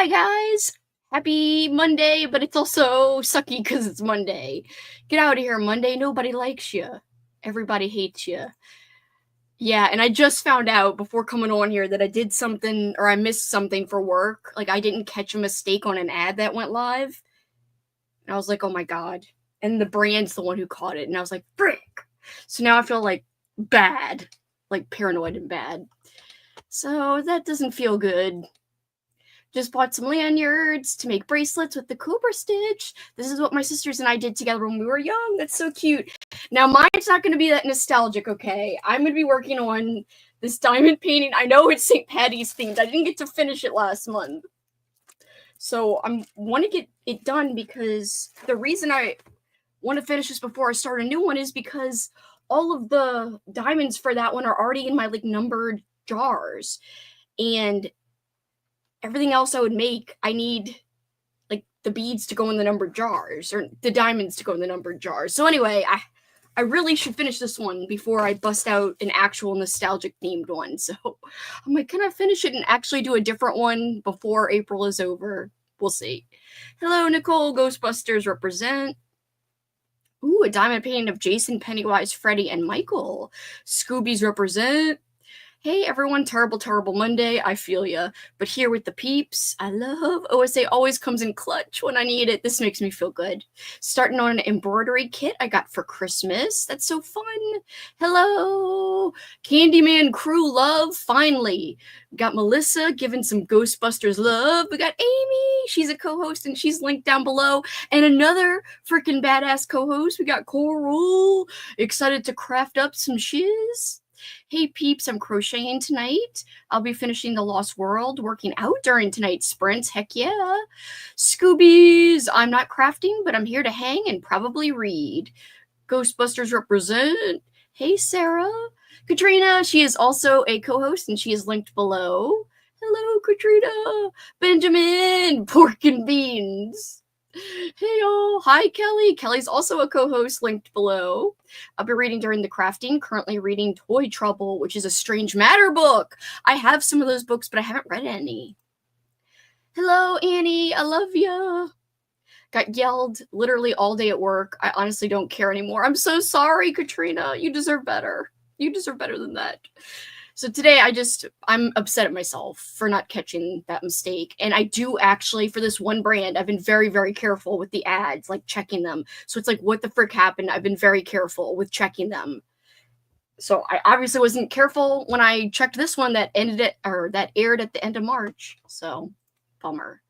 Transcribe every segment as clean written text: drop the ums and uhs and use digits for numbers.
Hi guys! Happy Monday, but it's also sucky because it's Monday. Get out of here, Monday. Nobody likes you. Everybody hates you. Yeah, and I just found out before coming on here that I did something, or I missed something for work. Like, I didn't catch a mistake on an ad that went live. And I was like, oh my god. And the brand's the one who caught it. And I was like, frick! So now I feel like bad. Like, paranoid and bad. So that doesn't feel good. Just bought some lanyards to make bracelets with the Cobra stitch. This is what my sisters and I did together when we were young. That's so cute. Now, mine's not going to be that nostalgic, okay? I'm going to be working on this diamond painting. I know it's St. Patty's themed. I didn't get to finish it last month. So I want to get it done because the reason I want to finish this before I start a new one is because all of the diamonds for that one are already in my, like, numbered jars. And everything else I would make, I need, like, the beads to go in the numbered jars, or the diamonds to go in the numbered jars. So anyway, I really should finish this one before I bust out an actual nostalgic themed one. So I'm like, can I finish it and actually do a different one before April is over? We'll see. Hello, Nicole. Ghostbusters represent. Ooh, a diamond painting of Jason, Pennywise, Freddy, and Michael. Scoobies represent. Hey everyone, terrible, terrible Monday. I feel ya. But here with the peeps, I love OSA always comes in clutch when I need it. This makes me feel good. Starting on an embroidery kit I got for Christmas. That's so fun. Hello, Candyman crew love, finally. We got Melissa giving some Ghostbusters love. We got Amy, she's a co-host and she's linked down below. And another freaking badass co-host. We got Coral, excited to craft up some shiz. Hey peeps, I'm crocheting tonight. I'll be finishing The Lost World, working out during tonight's sprints. Heck yeah. Scoobies, I'm not crafting, but I'm here to hang and probably read. Ghostbusters represent. Hey Sarah. Katrina, she is also a co-host and she is linked below. Hello Katrina. Benjamin, pork and beans. Hey y'all, hi Kelly. Kelly's also a co-host linked below. I'll be reading during the crafting, currently reading Toy Trouble, which is a Strange Matter book. I have some of those books, but I haven't read any. Hello Annie, I love ya. Got yelled literally all day at work. I honestly don't care anymore. I'm so sorry, Katrina. You deserve better. You deserve better than that. So today I'm upset at myself for not catching that mistake. And I do actually, for this one brand, I've been very, very careful with the ads, like checking them. So it's like, what the frick happened? I've been very careful with checking them. So I obviously wasn't careful when I checked this one that that aired at the end of March. So bummer.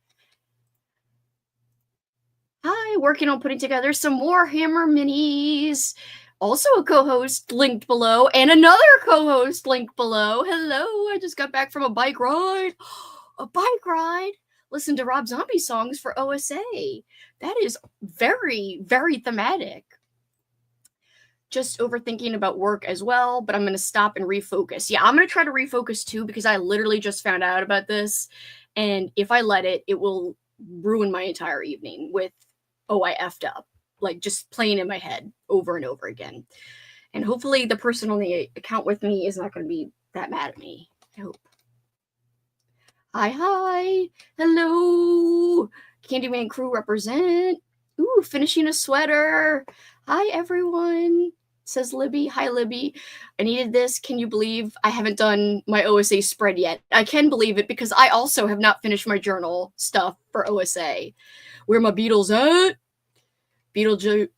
Hi, working on putting together some more Hammer minis. Also a co-host linked below, and another co-host linked below. Hello, I just got back from a bike ride. A bike ride? Listen to Rob Zombie songs for OSA. That is very, very thematic. Just overthinking about work as well, but I'm going to stop and refocus. Yeah, I'm going to try to refocus too, because I literally just found out about this, and if I let it, it will ruin my entire evening with, oh, I effed up. Like, just playing in my head over and over again. And hopefully the person on the account with me is not going to be that mad at me. I hope. Hi. Hello. Candyman crew represent. Ooh, finishing a sweater. Hi, everyone. Says Libby. Hi, Libby. I needed this. Can you believe I haven't done my OSA spread yet? I can believe it because I also have not finished my journal stuff for OSA. Where my Beatles at? Beetlejuice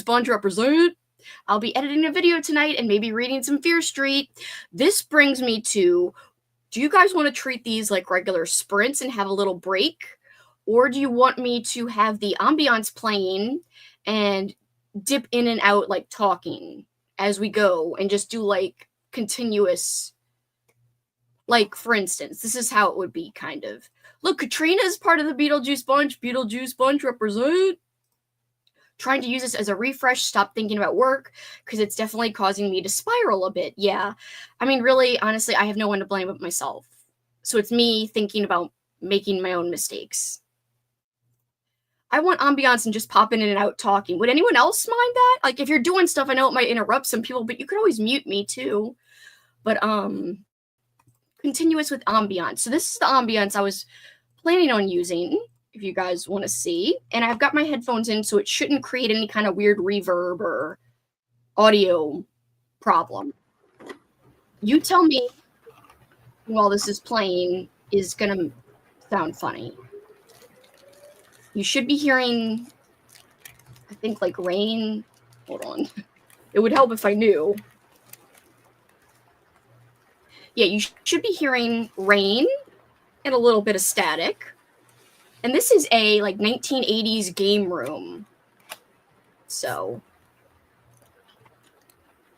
Bunch represent. I'll be editing a video tonight and maybe reading some Fear Street. This brings me to, do you guys want to treat these like regular sprints and have a little break? Or do you want me to have the ambiance playing and dip in and out, like talking as we go, and just do like continuous, like, for instance, this is how it would be, kind of. Look, Katrina's part of the Beetlejuice Bunch. Beetlejuice Bunch represent. Trying to use this as a refresh, stop thinking about work, because it's definitely causing me to spiral a bit. Yeah. I mean, really, honestly, I have no one to blame but myself. So it's me thinking about making my own mistakes. I want ambiance and just popping in and out talking. Would anyone else mind that? Like, if you're doing stuff, I know it might interrupt some people, but you could always mute me too. But, continuous with ambiance. So this is the ambiance I was planning on using, if you guys want to see. And I've got my headphones in, so it shouldn't create any kind of weird reverb or audio problem. You tell me while this is playing is going to sound funny. You should be hearing, I think, like rain. Hold on. It would help if I knew. Yeah, you should be hearing rain and a little bit of static. And this is a like 1980s game room. So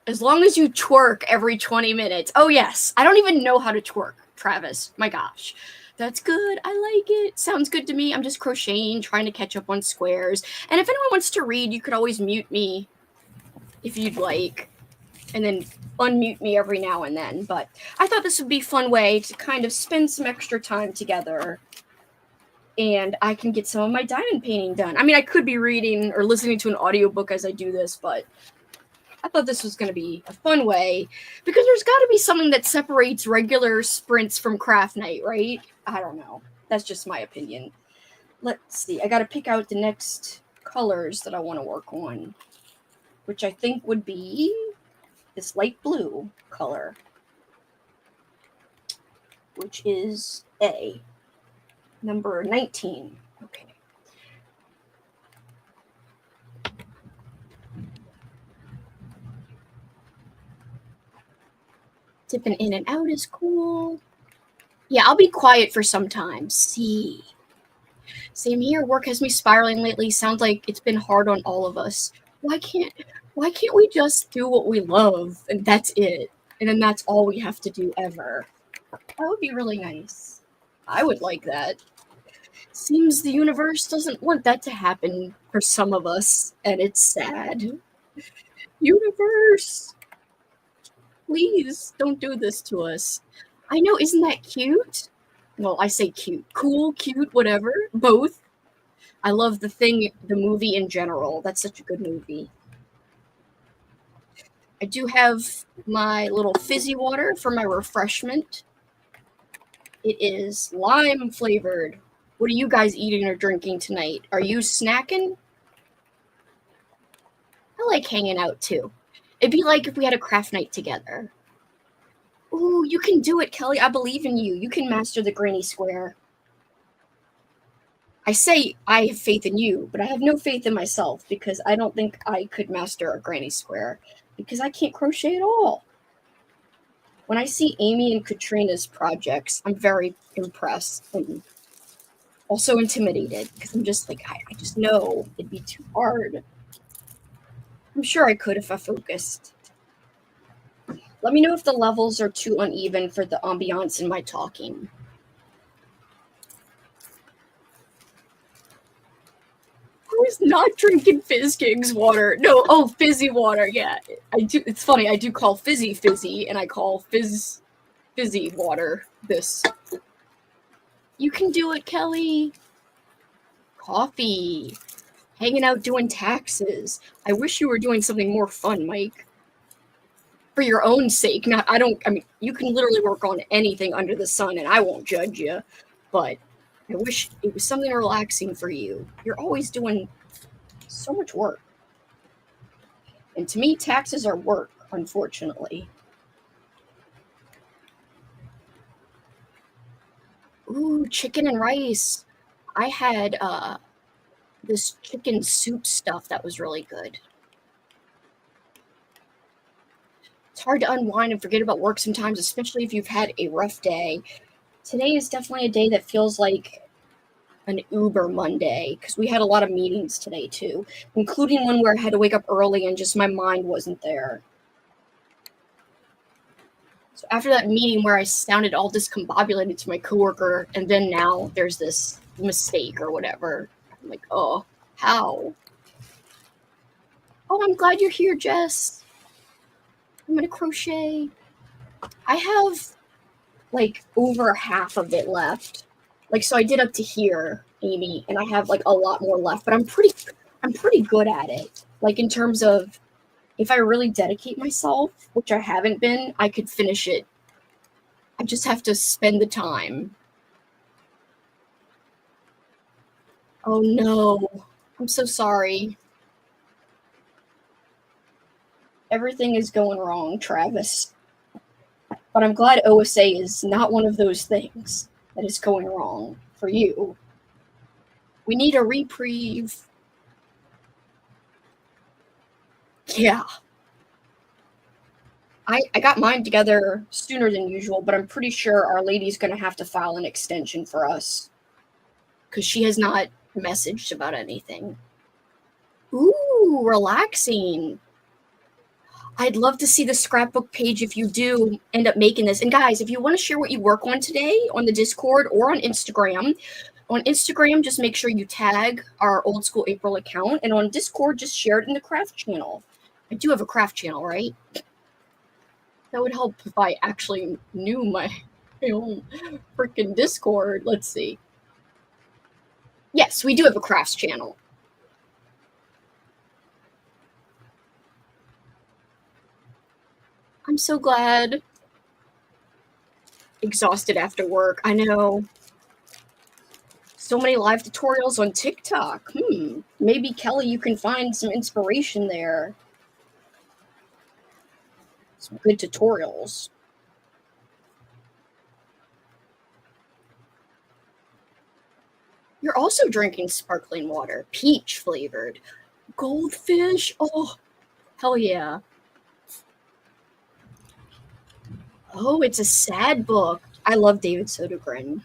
as long as you twerk every 20 minutes. Oh yes, I don't even know how to twerk, Travis. My gosh. That's good. I like it. Sounds good to me. I'm just crocheting, trying to catch up on squares. And if anyone wants to read, you could always mute me if you'd like. And then unmute me every now and then. But I thought this would be a fun way to kind of spend some extra time together. And I can get some of my diamond painting done. I mean, I could be reading or listening to an audiobook as I do this, but I thought this was going to be a fun way. Because there's got to be something that separates regular sprints from craft night, right? I don't know. That's just my opinion. Let's see. I got to pick out the next colors that I want to work on, which I think would be this light blue color, which is A, number 19. Okay. Dipping in and out is cool. Yeah, I'll be quiet for some time. See. Same here. Work has me spiraling lately. Sounds like it's been hard on all of us. Why can't we just do what we love and that's it? And then that's all we have to do ever. That would be really nice. I would like that. Seems the universe doesn't want that to happen for some of us, and it's sad. Universe, please don't do this to us. I know, isn't that cute? Well, I say cute. Cool, cute, whatever. Both. I love the movie in general. That's such a good movie. I do have my little fizzy water for my refreshment. It is lime flavored. What are you guys eating or drinking tonight? Are you snacking? I like hanging out too. It'd be like if we had a craft night together. Ooh, you can do it, Kelly. I believe in you. You can master the granny square. I say I have faith in you, but I have no faith in myself because I don't think I could master a granny square because I can't crochet at all. When I see Amy and Katrina's projects, I'm very impressed and also intimidated because I'm just like, I just know it'd be too hard. I'm sure I could if I focused. Let me know if the levels are too uneven for the ambiance in my talking. I was not drinking Fizzking's water. No, oh, fizzy water. Yeah, I do. It's funny. I do call fizzy, and I call fizzy water this. You can do it, Kelly. Coffee. Hanging out doing taxes. I wish you were doing something more fun, Mike. For your own sake. I mean, you can literally work on anything under the sun, and I won't judge you. But I wish it was something relaxing for you. You're always doing so much work. And to me, taxes are work, unfortunately. Ooh, chicken and rice. I had this chicken soup stuff that was really good. It's hard to unwind and forget about work sometimes, especially if you've had a rough day. Today is definitely a day that feels like an Uber Monday because we had a lot of meetings today too, including one where I had to wake up early and just my mind wasn't there. So after that meeting where I sounded all discombobulated to my coworker, and then now there's this mistake or whatever, I'm like, oh, how? Oh, I'm glad you're here, Jess. I'm gonna crochet. I have like over half of it left. Like, so I did up to here, Amy, and I have like a lot more left, but I'm pretty good at it. Like in terms of if I really dedicate myself, which I haven't been, I could finish it I just have to spend the time. Oh no. I'm so sorry. Everything is going wrong, Travis. But I'm glad OSA is not one of those things that is going wrong for you. We need a reprieve. Yeah. I got mine together sooner than usual, but I'm pretty sure Our Lady's going to have to file an extension for us because she has not messaged about anything. Ooh, relaxing. I'd love to see the scrapbook page if you do end up making this. And guys, if you want to share what you work on today on the Discord or on Instagram, just make sure you tag our Old School April account. And on Discord, just share it in the craft channel. I do have a craft channel, right? That would help if I actually knew my own freaking Discord. Let's see. Yes, we do have a crafts channel. I'm so glad. Exhausted after work. I know. So many live tutorials on TikTok. Maybe, Kelly, you can find some inspiration there. Some good tutorials. You're also drinking sparkling water, peach flavored. Goldfish. Oh, hell yeah. Oh, it's a sad book. I love David Sodergren.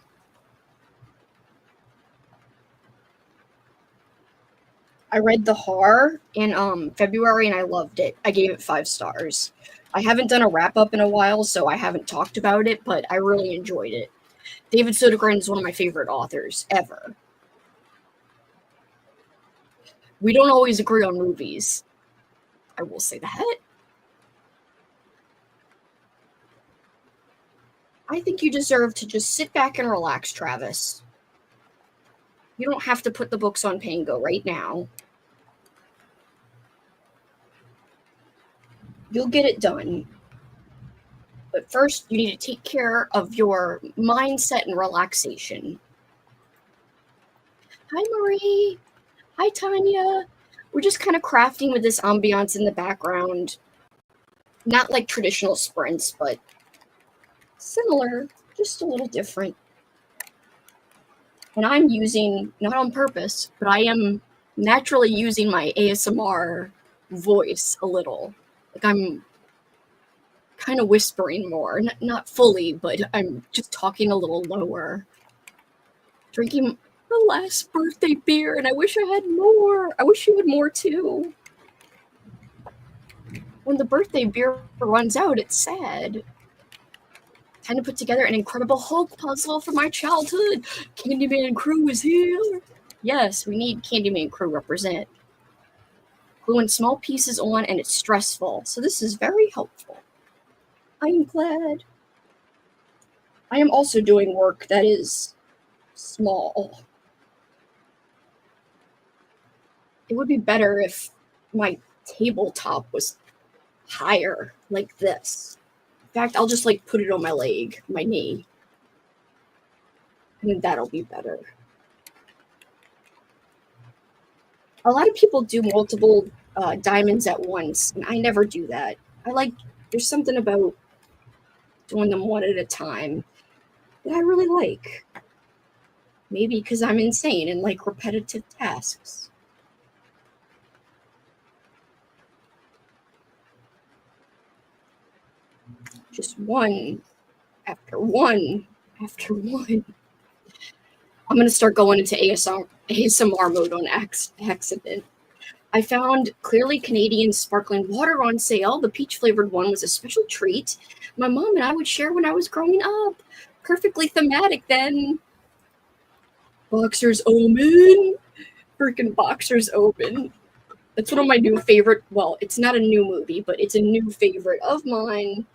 I read The Horror in February and I loved it. I gave it 5 stars. I haven't done a wrap up in a while, so I haven't talked about it, but I really enjoyed it. David Sodergren is one of my favorite authors ever. We don't always agree on movies. I will say that. I think you deserve to just sit back and relax, Travis. You don't have to put the books on Pango right now. You'll get it done. But first, you need to take care of your mindset and relaxation. Hi, Marie. Hi, Tanya. We're just kind of crafting with this ambiance in the background. Not like traditional sprints, but similar, just a little different. And I'm using, not on purpose, but I am naturally using my ASMR voice a little. Like I'm kind of whispering more, not fully, but I'm just talking a little lower. Drinking the last birthday beer, and I wish I had more. I wish you had more too. When the birthday beer runs out, it's sad. Time to put together an Incredible Hulk puzzle from my childhood. Candyman crew is here. Yes, we need Candyman crew represent. Gluing small pieces on, and it's stressful, so this is very helpful. I am glad. I am also doing work that is small. It would be better if my tabletop was higher, like this. In fact, I'll just like put it on my leg, my knee. And that'll be better. A lot of people do multiple diamonds at once, and I never do that. There's something about doing them one at a time that I really like. Maybe because I'm insane and like repetitive tasks. Just one after one after one. I'm going to start going into ASMR mode on accident. I found Clearly Canadian sparkling water on sale. The peach flavored one was a special treat. My mom and I would share when I was growing up. Perfectly thematic then. Boxer's Omen. Freaking Boxer's Omen. That's one of my new favorite. Well, it's not a new movie, but it's a new favorite of mine.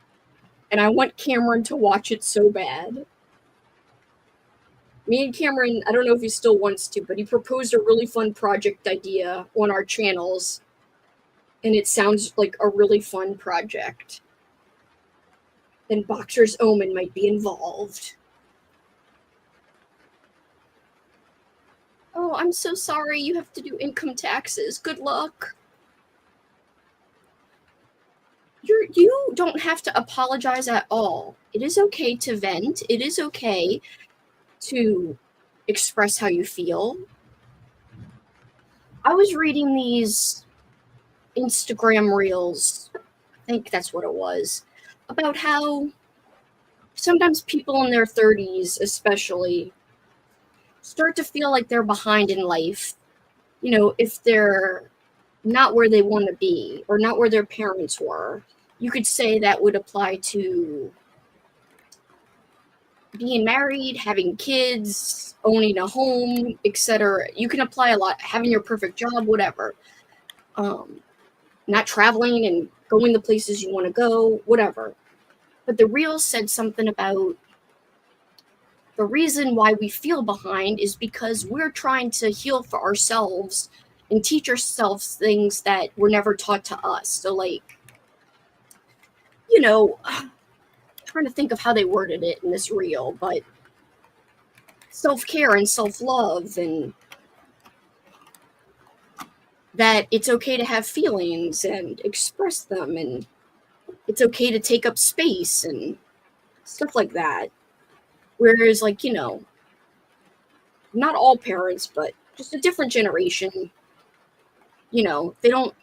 And I want Cameron to watch it so bad. Me and Cameron, I don't know if he still wants to, but he proposed a really fun project idea on our channels. And it sounds like a really fun project. then Boxer's Omen might be involved. Oh, I'm so sorry. You have to do income taxes. Good luck. You don't have to apologize at all. It is okay to vent. It is okay to express how you feel. I was reading these Instagram reels, I think that's what it was, about how sometimes people in their 30s especially start to feel like they're behind in life. You know, if they're not where they want to be or not where their parents were. You could say that would apply to being married, having kids, owning a home, etc. You can apply a lot, having your perfect job, whatever. Not traveling and going the places you want to go, whatever. But the reel said something about the reason why we feel behind is because we're trying to heal for ourselves and teach ourselves things that were never taught to us. So, like, you know, I'm trying to think of how they worded it in this reel, but self-care and self-love, and that it's okay to have feelings and express them, and it's okay to take up space and stuff like that. Whereas, like, you know, not all parents, but just a different generation, you know, they don't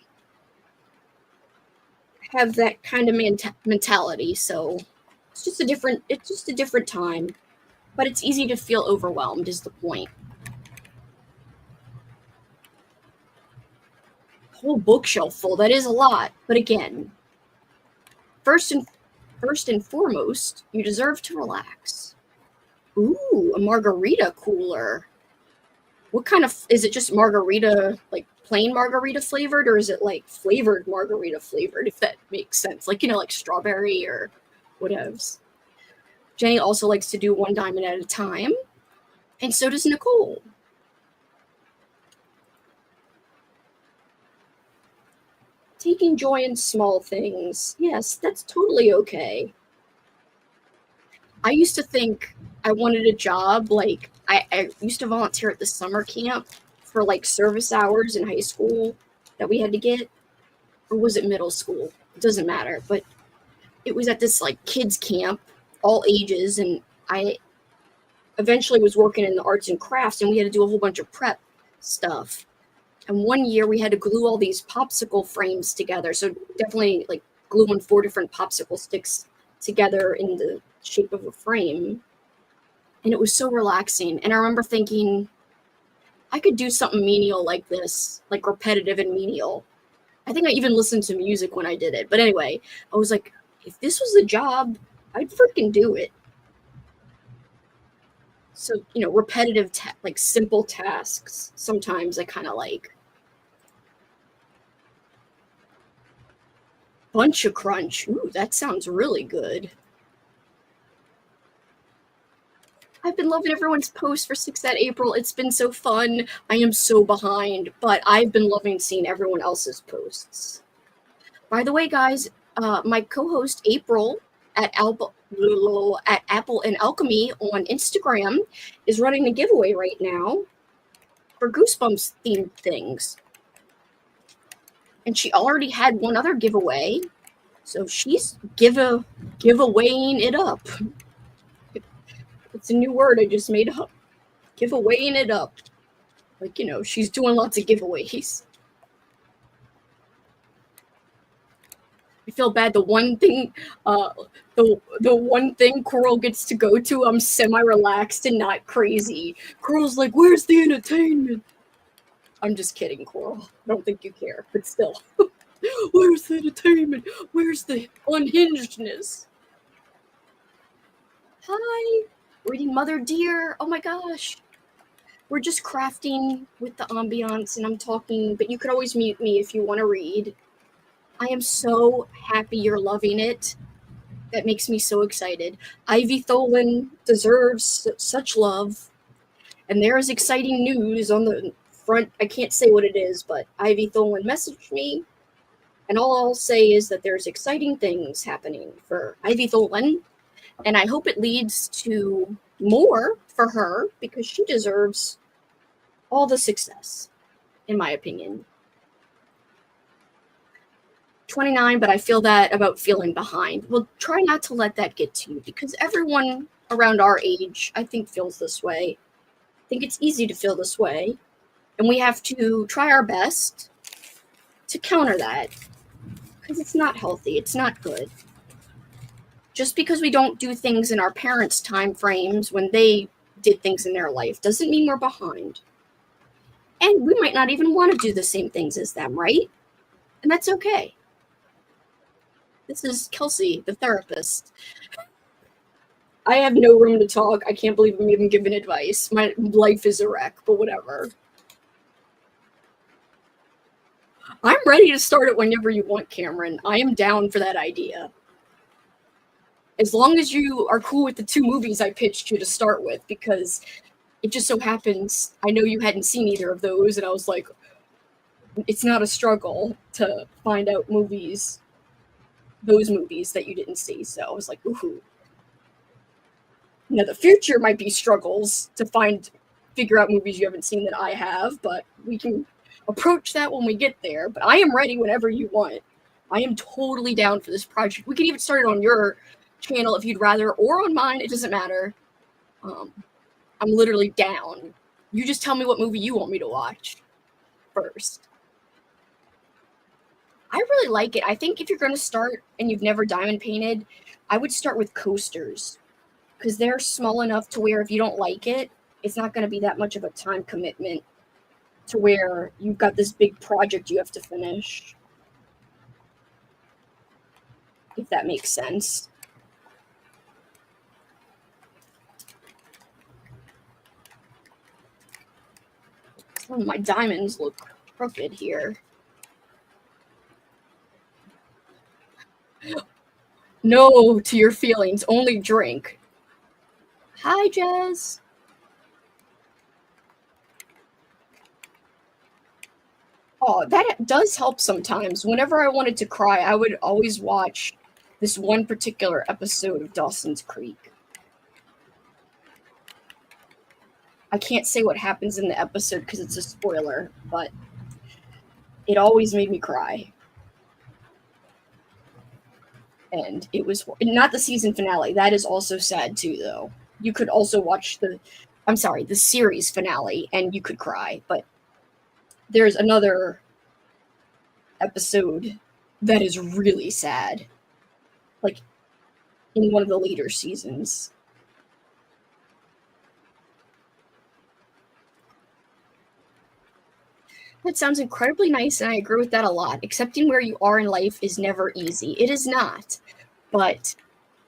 have that kind of mentality. So it's just a different time. But it's easy to feel overwhelmed is the point. Whole bookshelf full, that is a lot. But again, first and foremost, you deserve to relax. Ooh, a margarita cooler. What kind of, is it just margarita, like plain margarita flavored, or is it like flavored margarita flavored, if that makes sense? Like, you know, like strawberry or whatevs. Jenny also likes to do one diamond at a time, and so does Nicole. Taking joy in small things. Yes, that's totally okay. I used to think I wanted a job. Like, I used to volunteer at the summer camp for like service hours in high school that we had to get. Or was it middle school? It doesn't matter. But it was at this like kids camp, all ages. And I eventually was working in the arts and crafts, and we had to do a whole bunch of prep stuff. And one year we had to glue all these popsicle frames together. So definitely like gluing 4 different popsicle sticks together in the shape of a frame. And it was so relaxing. And I remember thinking, I could do something menial like this, like repetitive and menial. I think I even listened to music when I did it. But anyway, I was like, if this was a job, I'd freaking do it. So, you know, repetitive, like simple tasks, sometimes I kind of like. Bunch of Crunch. Ooh, that sounds really good. I've been loving everyone's posts for 6 that April. It's been so fun. I am so behind, but I've been loving seeing everyone else's posts. By the way, guys, my co-host April at Apple and Alchemy on Instagram is running a giveaway right now for Goosebumps themed things. And she already had one other giveaway, so she's giveawaying it up. It's a new word I just made up. Giveawaying it up. Like, you know, she's doing lots of giveaways. I feel bad. The one thing Coral gets to go to, I'm semi-relaxed and not crazy. Coral's like, where's the entertainment? I'm just kidding, Coral. I don't think you care, but still. Where's the entertainment? Where's the unhingedness? Hi. Reading Mother Dear. Oh my gosh. We're just crafting with the ambiance, and I'm talking, but you could always mute me if you want to read. I am so happy you're loving it. That makes me so excited. Ivy Tholen deserves such love. And there is exciting news on the front. I can't say what it is, but Ivy Tholen messaged me. And all I'll say is that there's exciting things happening for Ivy Tholen, and I hope it leads to more for her because she deserves all the success, in my opinion. 29, but I feel that about feeling behind. Well, try not to let that get to you because everyone around our age, I think, feels this way. I think it's easy to feel this way, and we have to try our best to counter that because it's not healthy. It's not good. Just because we don't do things in our parents' time frames when they did things in their life doesn't mean we're behind. And we might not even want to do the same things as them, right? And that's okay. This is Kelsi, the therapist. I have no room to talk. I can't believe I'm even giving advice. My life is a wreck, but whatever. I'm ready to start it whenever you want, Cameron. I am down for that idea. As long as you are cool with the 2 movies I pitched you to start with, because it just so happens I know you hadn't seen either of those, and I was like, it's not a struggle to find out those movies that you didn't see. So I was like, ooh. Now the future might be struggles to figure out movies you haven't seen that I have, but we can approach that when we get there. But I am ready whenever you want. I am totally down for this project. We can even start it on your channel if you'd rather, or on mine. It doesn't matter. I'm literally down. You just tell me what movie you want me to watch first. I really like it. I think if you're going to start and you've never diamond painted, I would start with coasters because they're small enough to where if you don't like it, it's not going to be that much of a time commitment to where you've got this big project you have to finish. If that makes sense. Oh, my diamonds look crooked here. No to your feelings, only drink. Hi, Jazz. Oh, that does help sometimes. Whenever I wanted to cry, I would always watch this one particular episode of Dawson's Creek. I can't say what happens in the episode because it's a spoiler, but it always made me cry. And it was not the season finale. That is also sad too, though. You could also watch the series finale, and you could cry. But there's another episode that is really sad, like in one of the later seasons. That sounds incredibly nice, and I agree with that a lot. Accepting where you are in life is never easy. It is not. But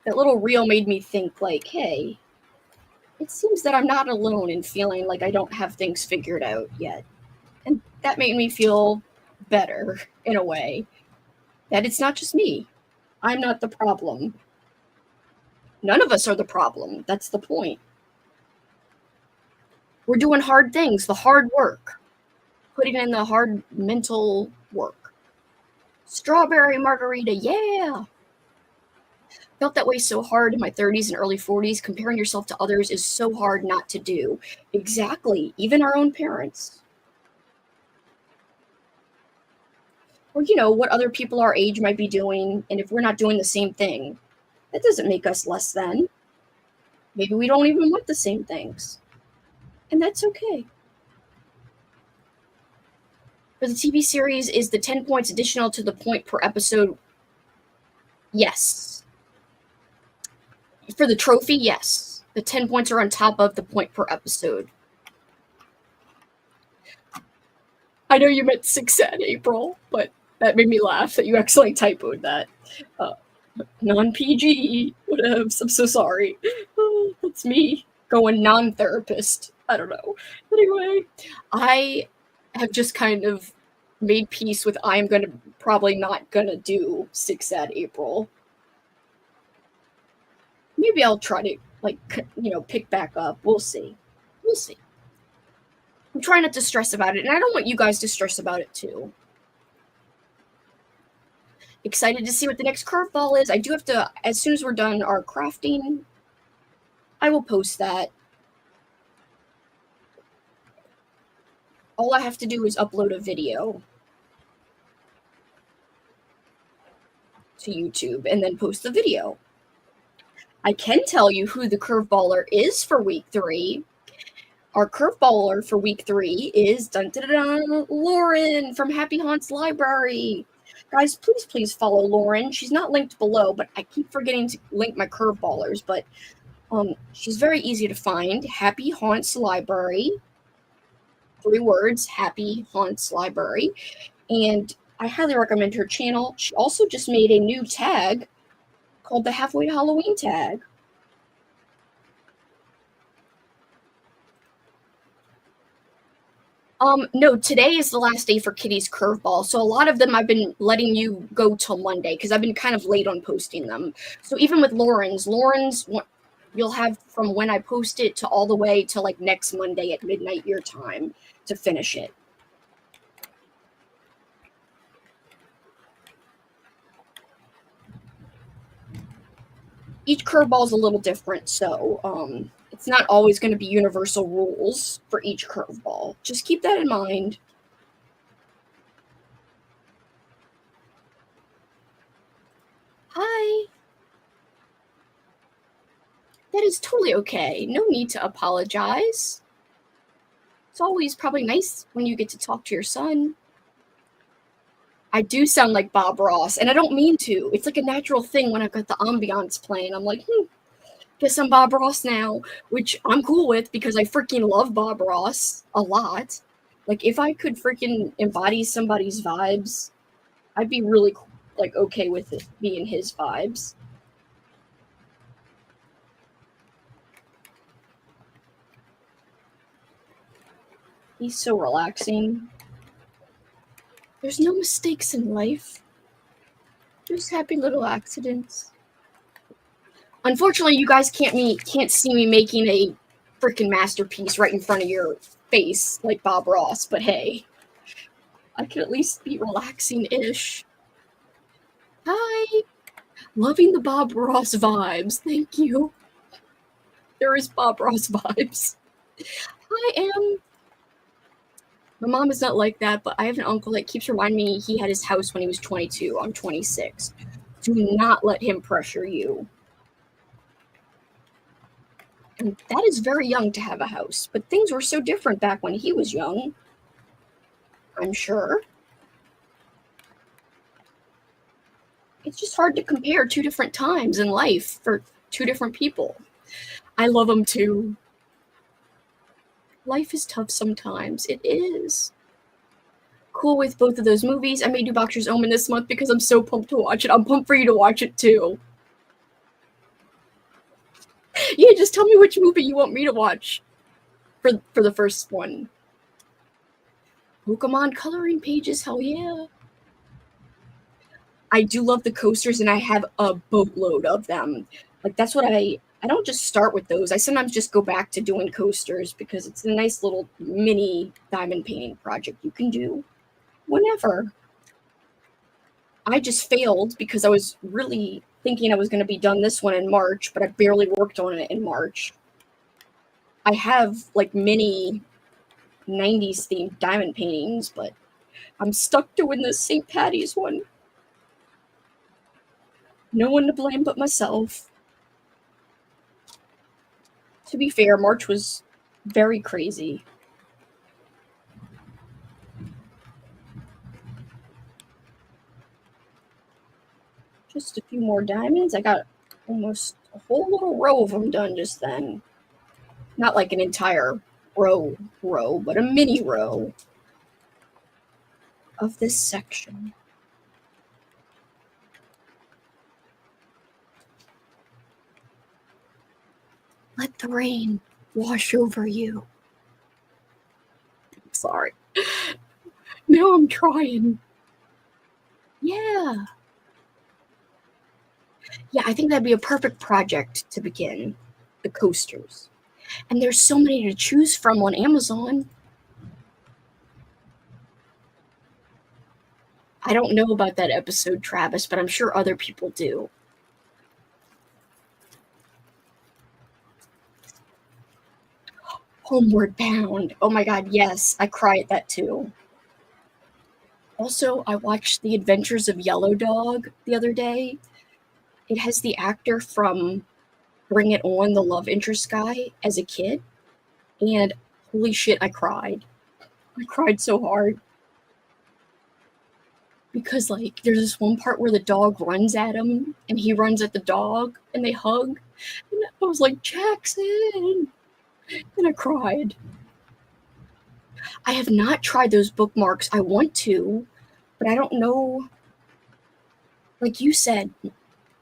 that little reel made me think, like, hey, it seems that I'm not alone in feeling like I don't have things figured out yet. And that made me feel better, in a way, that it's not just me. I'm not the problem. None of us are the problem. That's the point. We're doing hard things, the hard work, putting in the hard mental work. Strawberry margarita, yeah. Felt that way so hard in my 30s and early 40s. Comparing yourself to others is so hard not to do. Exactly. Even our own parents. Or, what other people our age might be doing. And if we're not doing the same thing, that doesn't make us less than. Maybe we don't even want the same things. And that's okay. For the TV series, is the 10 points additional to the point per episode? Yes. For the trophy, yes. The 10 points are on top of the point per episode. I know you meant 6 at April, but that made me laugh that you accidentally typoed that. Non-PG, whatevs. I'm so sorry. Oh, that's me going non-therapist. I don't know. Anyway, I have just kind of made peace with I'm probably not gonna do 6 at April. Maybe I'll try to pick back up. We'll see. I'm trying not to stress about it, and I don't want you guys to stress about it too. Excited to see what the next curveball is. I do have to, as soon as we're done our crafting, I will post that. All I have to do is upload a video to YouTube and then post the video. I can tell you who the curveballer is for week 3. Our curveballer for week 3 is Lauren from Happy Haunts Library. Guys, please follow Lauren. She's not linked below, but I keep forgetting to link my curveballers. But she's very easy to find. Happy Haunts Library. 3 words, Happy Haunts Library. And I highly recommend her channel. She also just made a new tag called the Halfway to Halloween tag. No, today is the last day for Kitty's curveball. So a lot of them I've been letting you go till Monday because I've been kind of late on posting them. So even with Lauren's, you'll have from when I post it to all the way to like next Monday at midnight your time to finish it. Each curveball is a little different, so it's not always going to be universal rules for each curveball. Just keep that in mind. Hi. That is totally okay. No need to apologize. It's always probably nice when you get to talk to your son. I do sound like Bob Ross, and I don't mean to. It's like a natural thing when I've got the ambiance playing. I'm like, guess I'm Bob Ross now, which I'm cool with because I freaking love Bob Ross a lot. Like, if I could freaking embody somebody's vibes, I'd be really, like, okay with it being his vibes. He's so relaxing. There's no mistakes in life. Just happy little accidents. Unfortunately, you guys can't see me making a freaking masterpiece right in front of your face like Bob Ross, but hey, I can at least be relaxing-ish. Hi! Loving the Bob Ross vibes. Thank you. There is Bob Ross vibes. Hi, Em. My mom is not like that, but I have an uncle that keeps reminding me he had his house when he was 22. I'm 26. Do not let him pressure you. And that is very young to have a house, but things were so different back when he was young, I'm sure. It's just hard to compare 2 different times in life for 2 different people. I love them too. Life is tough sometimes. It is. Cool with both of those movies. I may do Boxer's Omen this month because I'm so pumped to watch it. I'm pumped for you to watch it too. Yeah, just tell me which movie you want me to watch for the first one. Pokemon coloring pages, hell yeah. I do love the coasters, and I have a boatload of them. Like, that's what I don't just start with those. I sometimes just go back to doing coasters because it's a nice little mini diamond painting project you can do whenever. I just failed because I was really thinking I was going to be done this one in March, but I barely worked on it in March. I have like mini 90s themed diamond paintings, but I'm stuck doing the St. Patty's one. No one to blame but myself. To be fair, March was very crazy. Just a few more diamonds. I got almost a whole little row of them done just then. Not like an entire row, but a mini row of this section. Let the rain wash over you. Sorry. Now I'm trying. Yeah. Yeah, I think that'd be a perfect project to begin. The coasters. And there's so many to choose from on Amazon. I don't know about that episode, Travis, but I'm sure other people do. Homeward Bound. Oh my god, yes, I cry at that too. Also, I watched The Adventures of Yellow Dog the other day. It has the actor from Bring It On, the love interest guy, as a kid. And holy shit, I cried. I cried so hard. Because, like, there's this one part where the dog runs at him, and he runs at the dog, and they hug. And I was like, Jackson! And I cried. I have not tried those bookmarks. I want to, but I don't know. Like you said,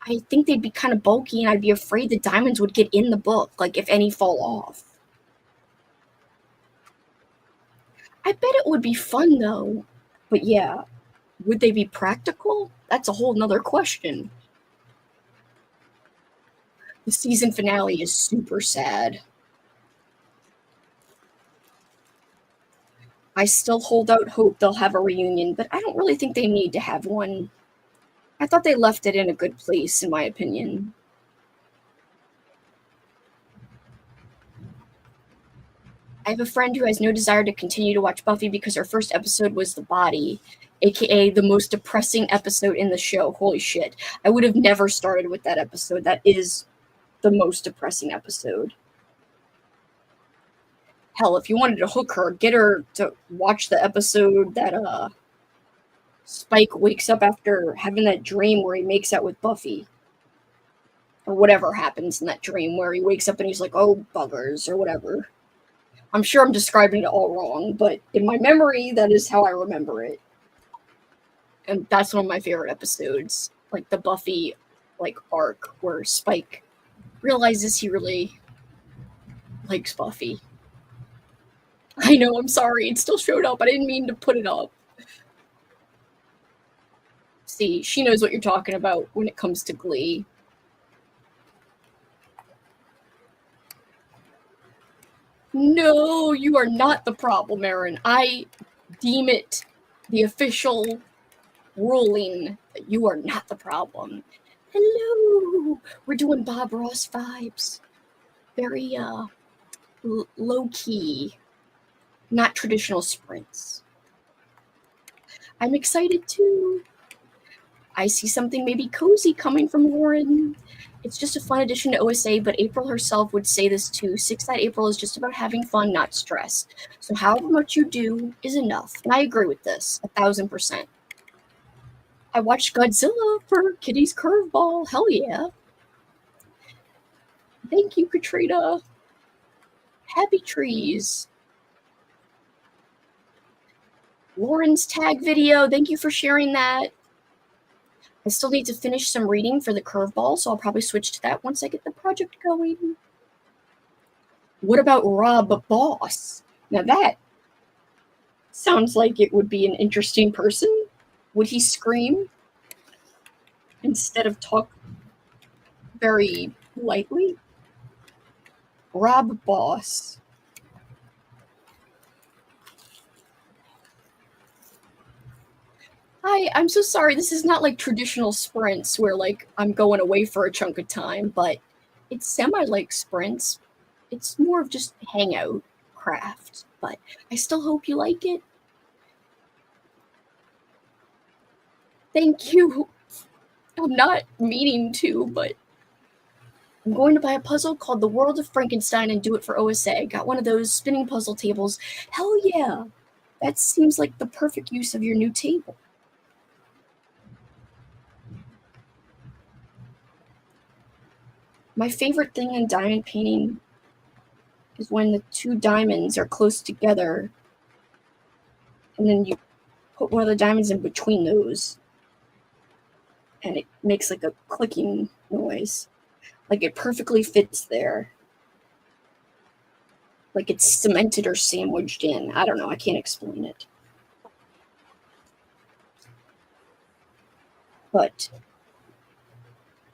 I think they'd be kind of bulky, and I'd be afraid the diamonds would get in the book, like if any fall off. I bet it would be fun, though. But yeah, would they be practical? That's a whole nother question. The season finale is super sad. I still hold out hope they'll have a reunion, but I don't really think they need to have one. I thought they left it in a good place, in my opinion. I have a friend who has no desire to continue to watch Buffy because her first episode was The Body, aka the most depressing episode in the show. Holy shit. I would have never started with that episode. That is the most depressing episode. Hell, if you wanted to hook her, get her to watch the episode that Spike wakes up after having that dream where he makes out with Buffy. Or whatever happens in that dream where he wakes up and he's like, oh, buggers, or whatever. I'm sure I'm describing it all wrong, but in my memory, that is how I remember it. And that's one of my favorite episodes, like the Buffy arc where Spike realizes he really likes Buffy. I know, I'm sorry, it still showed up. I didn't mean to put it up. See, she knows what you're talking about when it comes to Glee. No, you are not the problem, Aaron. I deem it the official ruling that you are not the problem. Hello, we're doing Bob Ross vibes. Very low key, not traditional sprints. I'm excited too. I see something maybe cozy coming from Lauren. It's just a fun addition to OSA, but April herself would say this too. Six-Eyed April is just about having fun, not stress. So however much you do is enough. And I agree with this, 1,000%. I watched Godzilla for Kitty's Curveball. Hell yeah. Thank you, Katrina. Happy trees. Lauren's tag video. Thank you for sharing that. I still need to finish some reading for the Curveball, so I'll probably switch to that once I get the project going. What about Rob Boss? Now that sounds like it would be an interesting person. Would he scream instead of talk very lightly? Rob Boss. Hi, I'm so sorry. This is not like traditional sprints where like I'm going away for a chunk of time, but it's semi-like sprints. It's more of just hangout craft, but I still hope you like it. Thank you. I'm not meaning to, but I'm going to buy a puzzle called The World of Frankenstein and do it for OSA. Got one of those spinning puzzle tables. Hell yeah. That seems like the perfect use of your new table. My favorite thing in diamond painting is when the two diamonds are close together and then you put one of the diamonds in between those and it makes like a clicking noise. Like it perfectly fits there. Like it's cemented or sandwiched in. I don't know. I can't explain it. But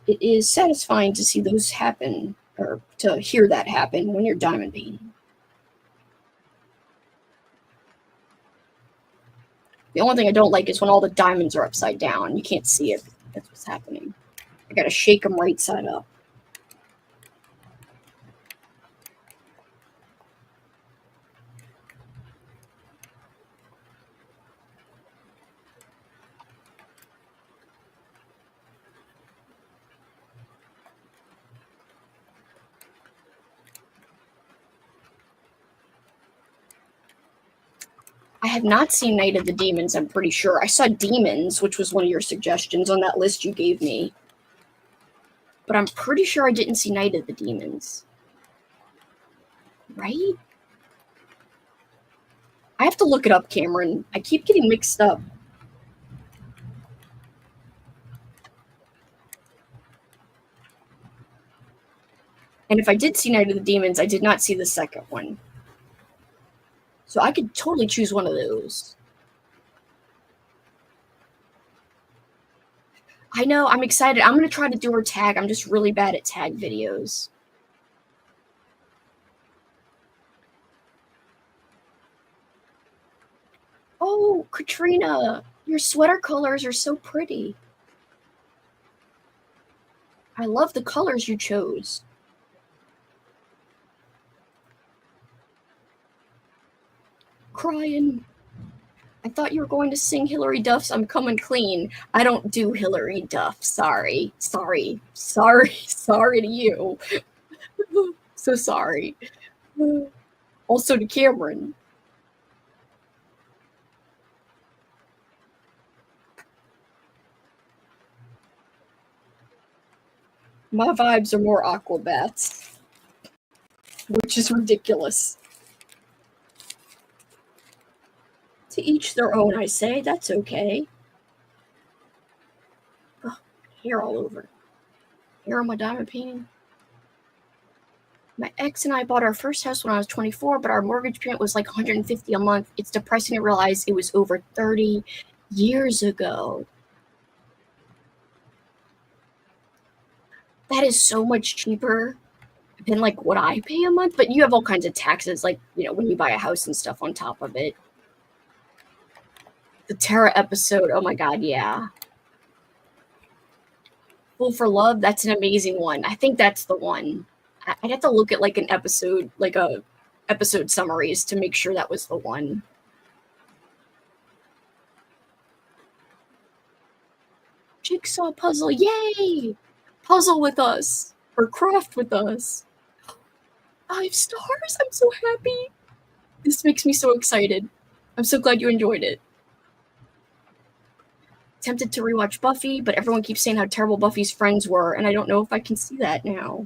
it is satisfying to see those happen, or to hear that happen when you're diamond painting. The only thing I don't like is when all the diamonds are upside down. You can't see it. That's what's happening. I gotta shake them right side up. I have not seen Night of the Demons, I'm pretty sure. I saw Demons, which was one of your suggestions on that list you gave me. But I'm pretty sure I didn't see Night of the Demons. Right? I have to look it up, Cameron. I keep getting mixed up. And if I did see Night of the Demons, I did not see the second one. So I could totally choose one of those. I know, I'm excited. I'm going to try to do her tag. I'm just really bad at tag videos. Oh, Katrina, your sweater colors are so pretty. I love the colors you chose. Crying. I thought you were going to sing Hillary Duff's I'm Coming Clean. I don't do Hillary Duff. Sorry. Sorry to you. So sorry. Also to Cameron. My vibes are more Aquabats, which is ridiculous. To each their own, I say. That's okay. Oh, hair all over. Hair on my diamond painting. My ex and I bought our first house when I was 24, but our mortgage payment was like $150 a month. It's depressing to realize it was over 30 years ago. That is so much cheaper than like what I pay a month, but you have all kinds of taxes, like, you know, when you buy a house and stuff on top of it. The Terra episode, oh my god, yeah. Fool for Love, that's an amazing one. I think that's the one. I'd have to look at like an episode, like a episode summaries to make sure that was the one. Jigsaw puzzle, yay! Puzzle with us, or craft with us. 5 stars, I'm so happy. This makes me so excited. I'm so glad you enjoyed it. Tempted to rewatch Buffy, but everyone keeps saying how terrible Buffy's friends were, and I don't know if I can see that now.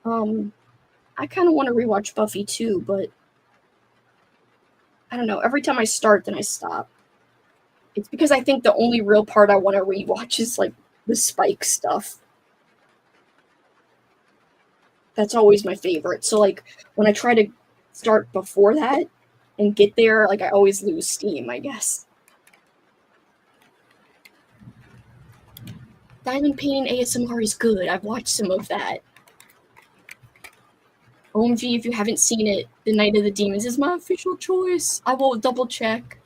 I kind of want to rewatch Buffy too, but I don't know. Every time I start, then I stop. It's because I think the only real part I want to rewatch is like the Spike stuff. That's always my favorite. So like when I try to start before that and get there, like I always lose steam, I guess. Diamond painting ASMR is good. I've watched some of that. OMG, if you haven't seen it, The Night of the Demons is my official choice. I will double check.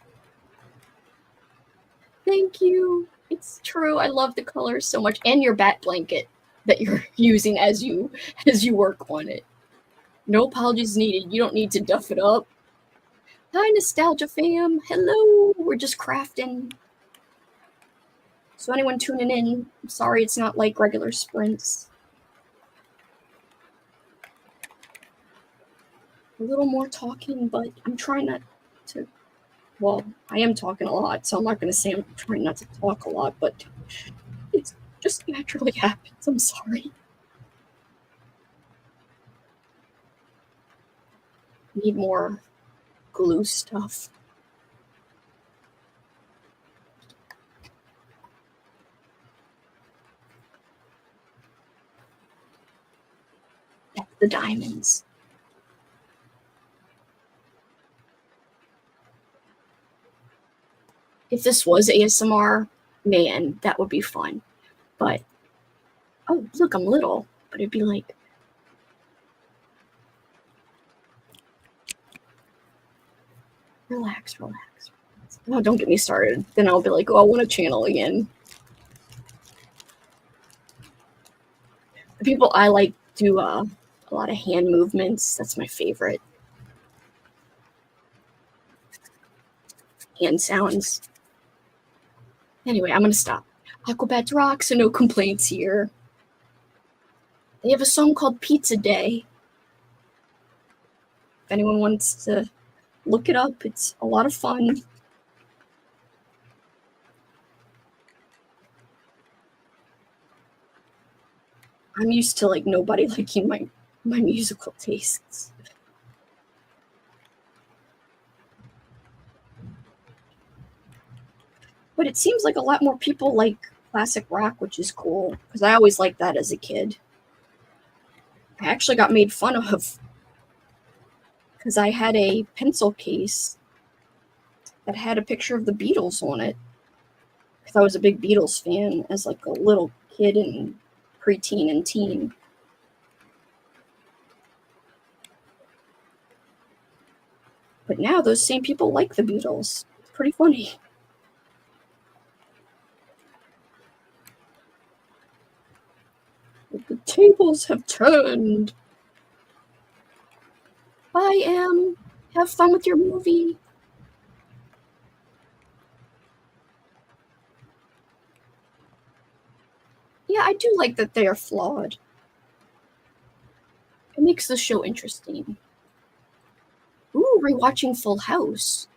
Thank you. It's true. I love the colors so much. And your bat blanket that you're using as you work on it. No apologies needed. You don't need to duff it up. Hi, Nostalgia fam. Hello. We're just crafting. So anyone tuning in, I'm sorry it's not like regular sprints. A little more talking, but I'm trying not to. Well, I am talking a lot, so I'm not going to say I'm trying not to talk a lot, but it just naturally happens. I'm sorry. Need more glue stuff. That's the diamonds. If this was ASMR, man, that would be fun. But, oh, look, I'm little. But it'd be like, Relax. Oh, don't get me started. Then I'll be like, oh, I want to channel again. The people I like do a lot of hand movements. That's my favorite. Hand sounds. Anyway, I'm going to stop. Aquabats rocks, so no complaints here. They have a song called Pizza Day. If anyone wants to look it up, it's a lot of fun. I'm used to like nobody liking my musical tastes. But it seems like a lot more people like classic rock, which is cool, because I always liked that as a kid. I actually got made fun of because I had a pencil case that had a picture of the Beatles on it, because I was a big Beatles fan as like a little kid and preteen and teen. But now those same people like the Beatles. It's pretty funny. The tables have turned. Bye, Em. Have fun with your movie. Yeah, I do like that they are flawed. It makes the show interesting. Ooh, rewatching Full House.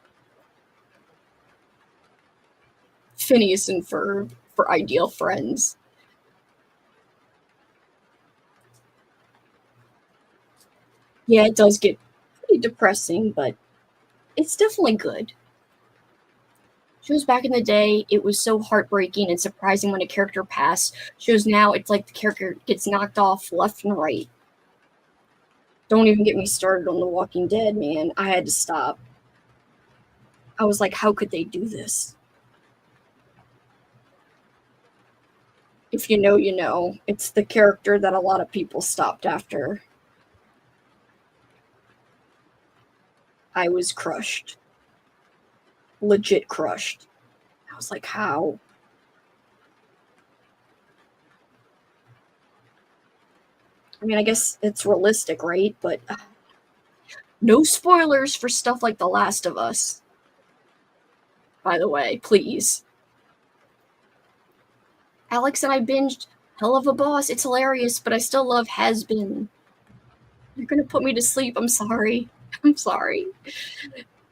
Phineas and Ferb for ideal friends. Yeah, it does get pretty depressing, but it's definitely good. Shows back in the day, it was so heartbreaking and surprising when a character passed. Shows now, it's like the character gets knocked off left and right. Don't even get me started on The Walking Dead, man. I had to stop. I was like, how could they do this? If you know, you know. It's the character that a lot of people stopped after. I was crushed. Legit crushed. I was like, how? I mean, I guess it's realistic, right? But no spoilers for stuff like The Last of Us. By the way, please. Alex and I binged Hell of a Boss. It's hilarious, but I still love Has Been. You're gonna put me to sleep. I'm sorry. I'm sorry.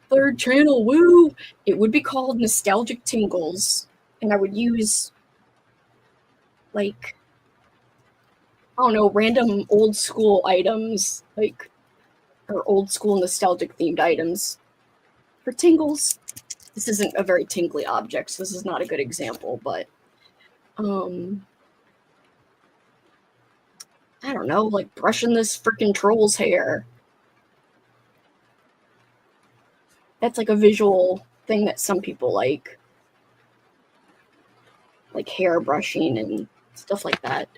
Third channel, woo! It would be called Nostalgic Tingles, and I would use, like, I don't know, random old school items, like, or old school nostalgic themed items for tingles. This isn't a very tingly object, so this is not a good example, but I don't know, like brushing this freaking troll's hair. That's like a visual thing that some people like hair brushing and stuff like that.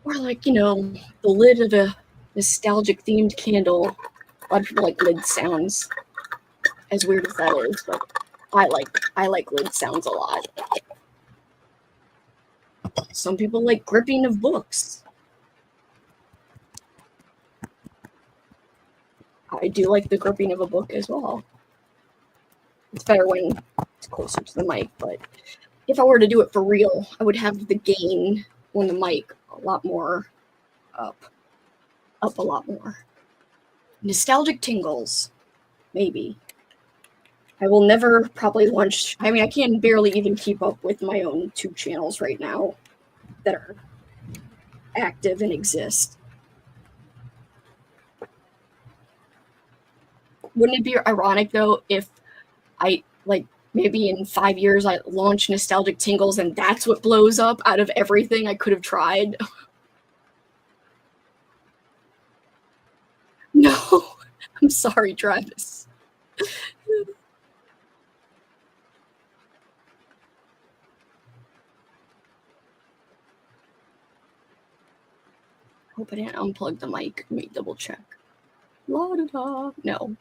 Or like, you know, the lid of a nostalgic themed candle. A lot of people like lid sounds, as weird as that is, but I like lid sounds a lot. Some people like gripping of books. I do like the gripping of a book as well. It's better when it's closer to the mic, but if I were to do it for real, I would have the gain on the mic a lot more up a lot more. Nostalgic tingles, maybe. I will never probably launch. I mean, I can barely even keep up with my own 2 channels right now that are active and exist. Wouldn't it be ironic though if I like maybe in 5 years I launch Nostalgic Tingles and that's what blows up out of everything I could have tried? No, I'm sorry, Travis. Hope I didn't unplug the mic. Let me double check. La da da. No.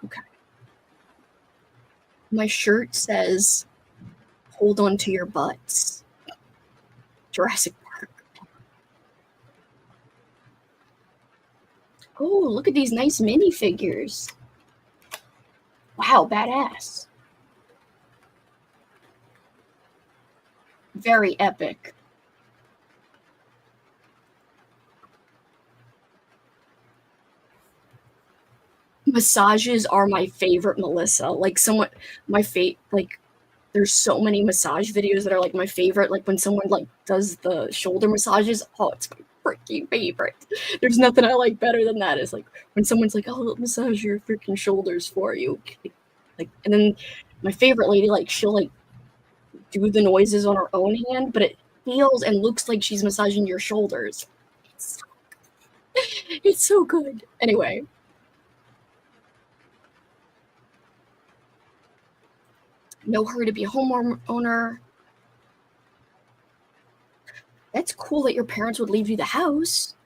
Okay. My shirt says, "Hold on to your butts." Jurassic Park. Oh, look at these nice minifigures. Wow, badass. Very epic. Massages are my favorite, Melissa. Like there's so many massage videos that are like my favorite. Like when someone like does the shoulder massages, oh, it's my freaking favorite. There's nothing I like better than that. Is like when someone's like, "Oh, I'll massage your freaking shoulders for you," like, and then my favorite lady, like she'll like do the noises on her own hand, but it feels and looks like she's massaging your shoulders. It's so, it's so good. Anyway, know her to be a homeowner. That's cool that your parents would leave you the house.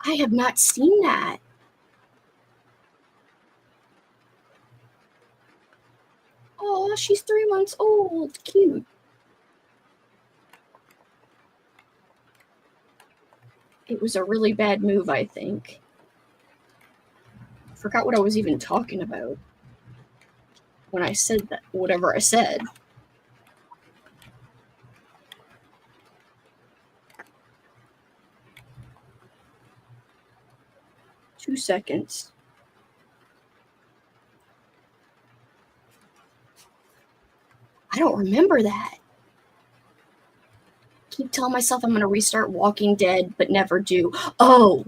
I have not seen that. Oh, she's 3 months old. Cute. It was a really bad move, I think. Forgot what I was even talking about when I said that, whatever I said. Two seconds. I don't remember that. Keep telling myself I'm going to restart Walking Dead, but never do. Oh,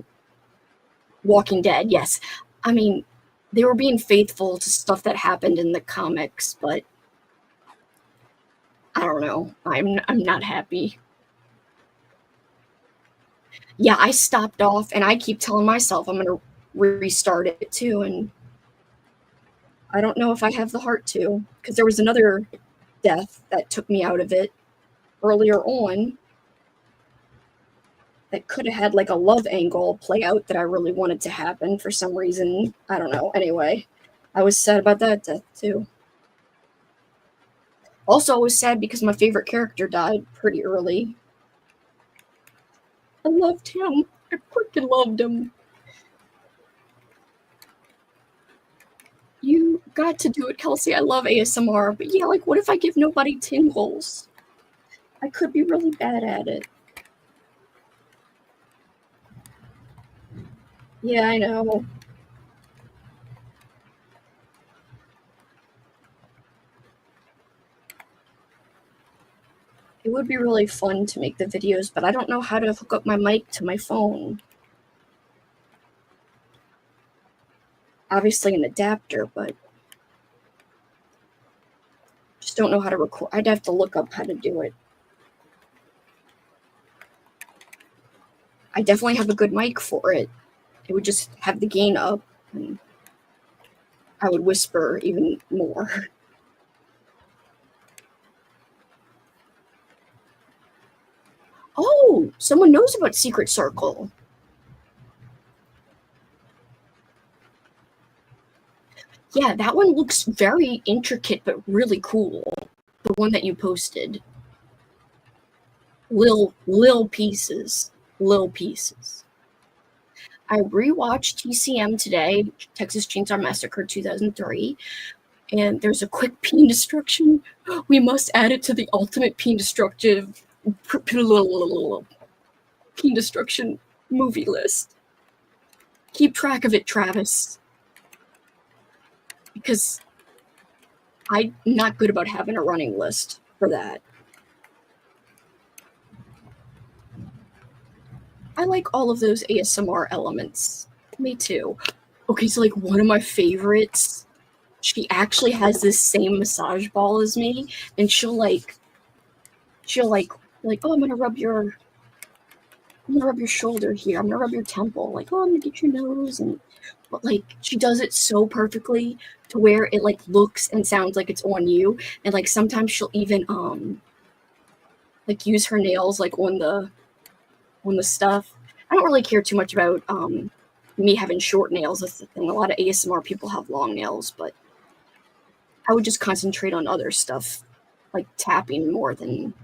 Walking Dead, yes. I mean, they were being faithful to stuff that happened in the comics, but I don't know. I'm not happy. Yeah, I stopped off, and I keep telling myself I'm going to restart it too, and I don't know if I have the heart to, because there was another death that took me out of it earlier on that could have had like a love angle play out that I really wanted to happen for some reason. I don't know. Anyway, I was sad about that death too. Also, I was sad because my favorite character died pretty early. I loved him. I freaking loved him. You got to do it, Kelsi. I love ASMR, but yeah, like, what if I give nobody tingles? I could be really bad at it. Yeah, I know. It would be really fun to make the videos, but I don't know how to hook up my mic to my phone. Obviously an adapter, but just don't know how to record. I'd have to look up how to do it. I definitely have a good mic for it. It would just have the gain up, and I would whisper even more. Oh, someone knows about Secret Circle. Yeah, that one looks very intricate, but really cool. The one that you posted. Lil pieces. Lil pieces. I rewatched TCM today, Texas Chainsaw Massacre 2003, and there's a quick peen destruction. We must add it to the ultimate peen destructive peen destruction movie list. Keep track of it, Travis, because I'm not good about having a running list for that. I like all of those ASMR elements. Me too. Okay, so like one of my favorites, she actually has this same massage ball as me, and she'll like, oh, I'm gonna rub your shoulder here. I'm gonna rub your temple. Like, oh, I'm gonna get your nose, and but like she does it so perfectly to where it like looks and sounds like it's on you, and like sometimes she'll even like use her nails like on the stuff. I don't really care too much about me having short nails. That's the thing. A lot of ASMR people have long nails, but I would just concentrate on other stuff, like tapping more than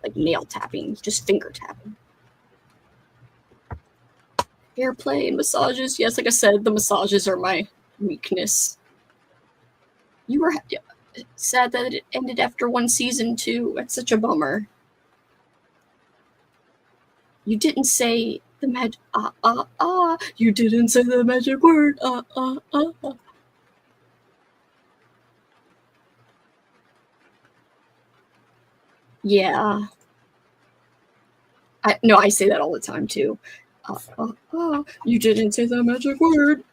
like nail tapping, just finger tapping. Hair play and massages. Yes, like I said, the massages are my weakness. You were sad that it ended after one season too. That's such a bummer. You didn't say the magic You didn't say the magic word Yeah. I say that all the time too. You didn't say the magic word.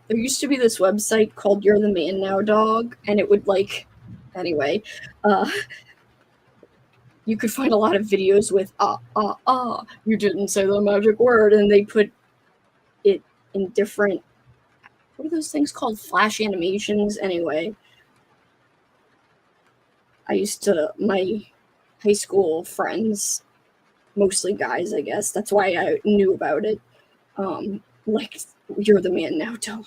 There used to be this website called You're the Man Now Dog, and it would anyway, you could find a lot of videos with you didn't say the magic word, and they put it in different, what are those things called? Flash animations? Anyway, my high school friends, mostly guys, I guess, that's why I knew about it, like, You're the Man Now Dog.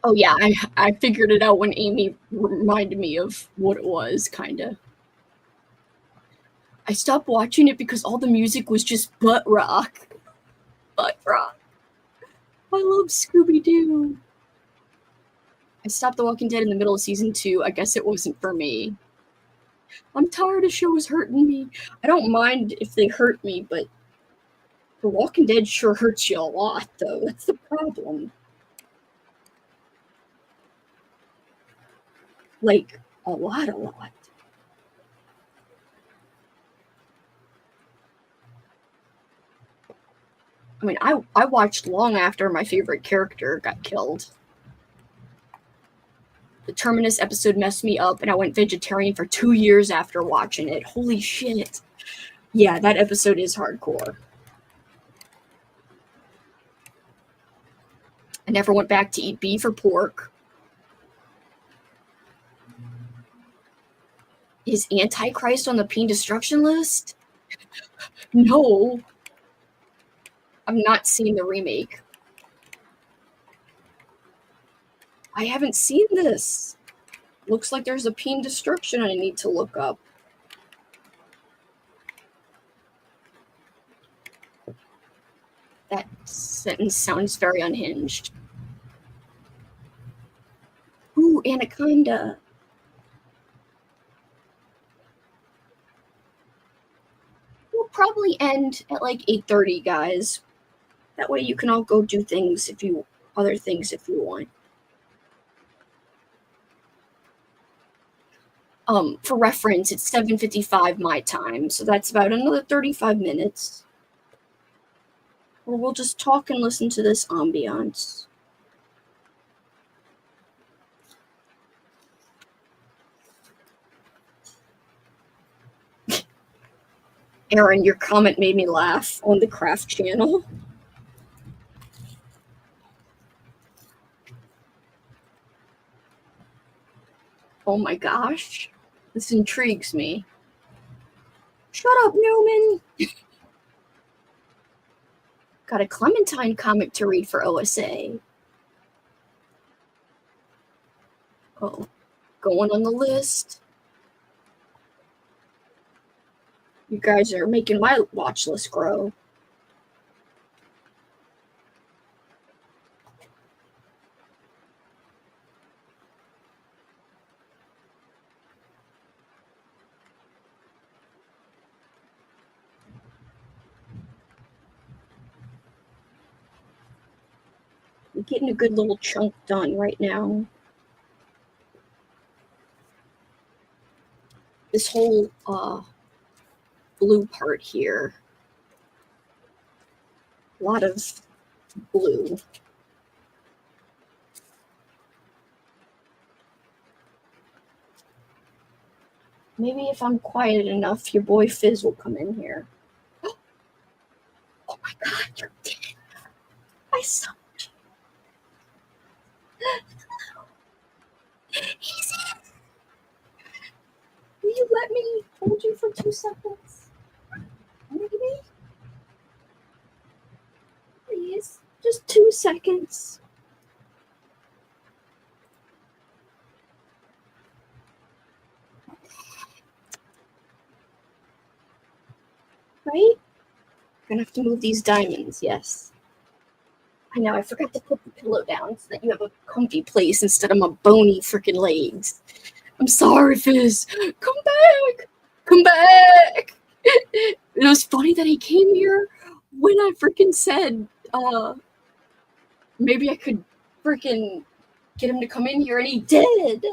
Oh yeah, I figured it out when Amy reminded me of what it was, kinda. I stopped watching it because all the music was just butt rock. Butt rock. I love Scooby-Doo. I stopped The Walking Dead in the middle of season 2. I guess it wasn't for me. I'm tired of shows hurting me. I don't mind if they hurt me, but The Walking Dead sure hurts you a lot, though. That's the problem. Like, a lot. I mean, I watched long after my favorite character got killed. The Terminus episode messed me up, and I went vegetarian for 2 years after watching it. Holy shit. Yeah, that episode is hardcore. I never went back to eat beef or pork. Is Antichrist on the Peen Destruction list? No. I've not seen the remake. I haven't seen this. Looks like there's a Peen Destruction I need to look up. That sentence sounds very unhinged. Ooh, Anaconda. We'll probably end at like 8:30, guys. That way you can all go do other things if you want. For reference, it's 7:55 my time, so that's about another 35 minutes. Or we'll just talk and listen to this ambiance. Aaron, your comment made me laugh on the craft channel. Oh my gosh. This intrigues me. Shut up, Newman! Got a Clementine comic to read for OSA. Oh, going on the list. You guys are making my watch list grow. We're getting a good little chunk done right now. This whole blue part here. A lot of blue. Maybe if I'm quiet enough, your boy Fizz will come in here. God, you did it. I saw you. He's in. Will you let me hold you for 2 seconds? Maybe? Please. Just 2 seconds. Right? I'm gonna have to move these diamonds, yes. I know, I forgot to put the pillow down so that you have a comfy place instead of my bony freaking legs. I'm sorry, Fizz. Come back! Come back! It was funny that he came here when I freaking said, maybe I could freaking get him to come in here, and he did.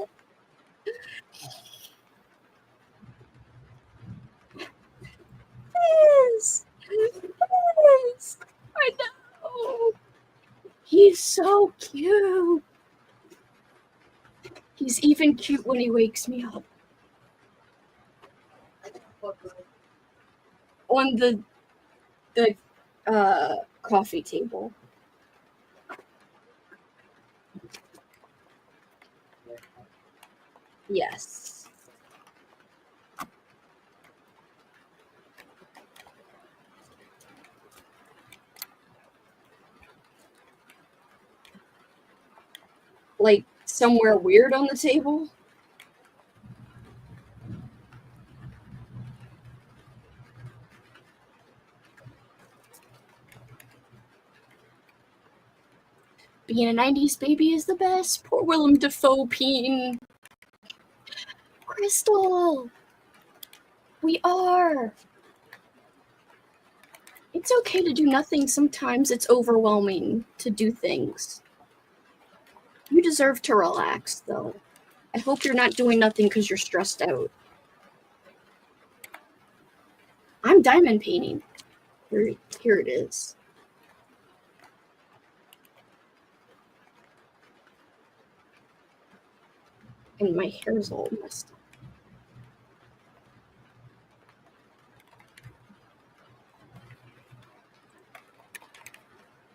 Fizz! Fizz! I know! He's so cute! He's even cute when he wakes me up. On the coffee table. Yes. Like somewhere weird on the table? Being a 90s baby is the best. Poor Willem Dafoe peen. Crystal! We are! It's okay to do nothing. Sometimes it's overwhelming to do things. You deserve to relax, though. I hope you're not doing nothing because you're stressed out. I'm diamond painting. Here it is. And my hair's all messed up.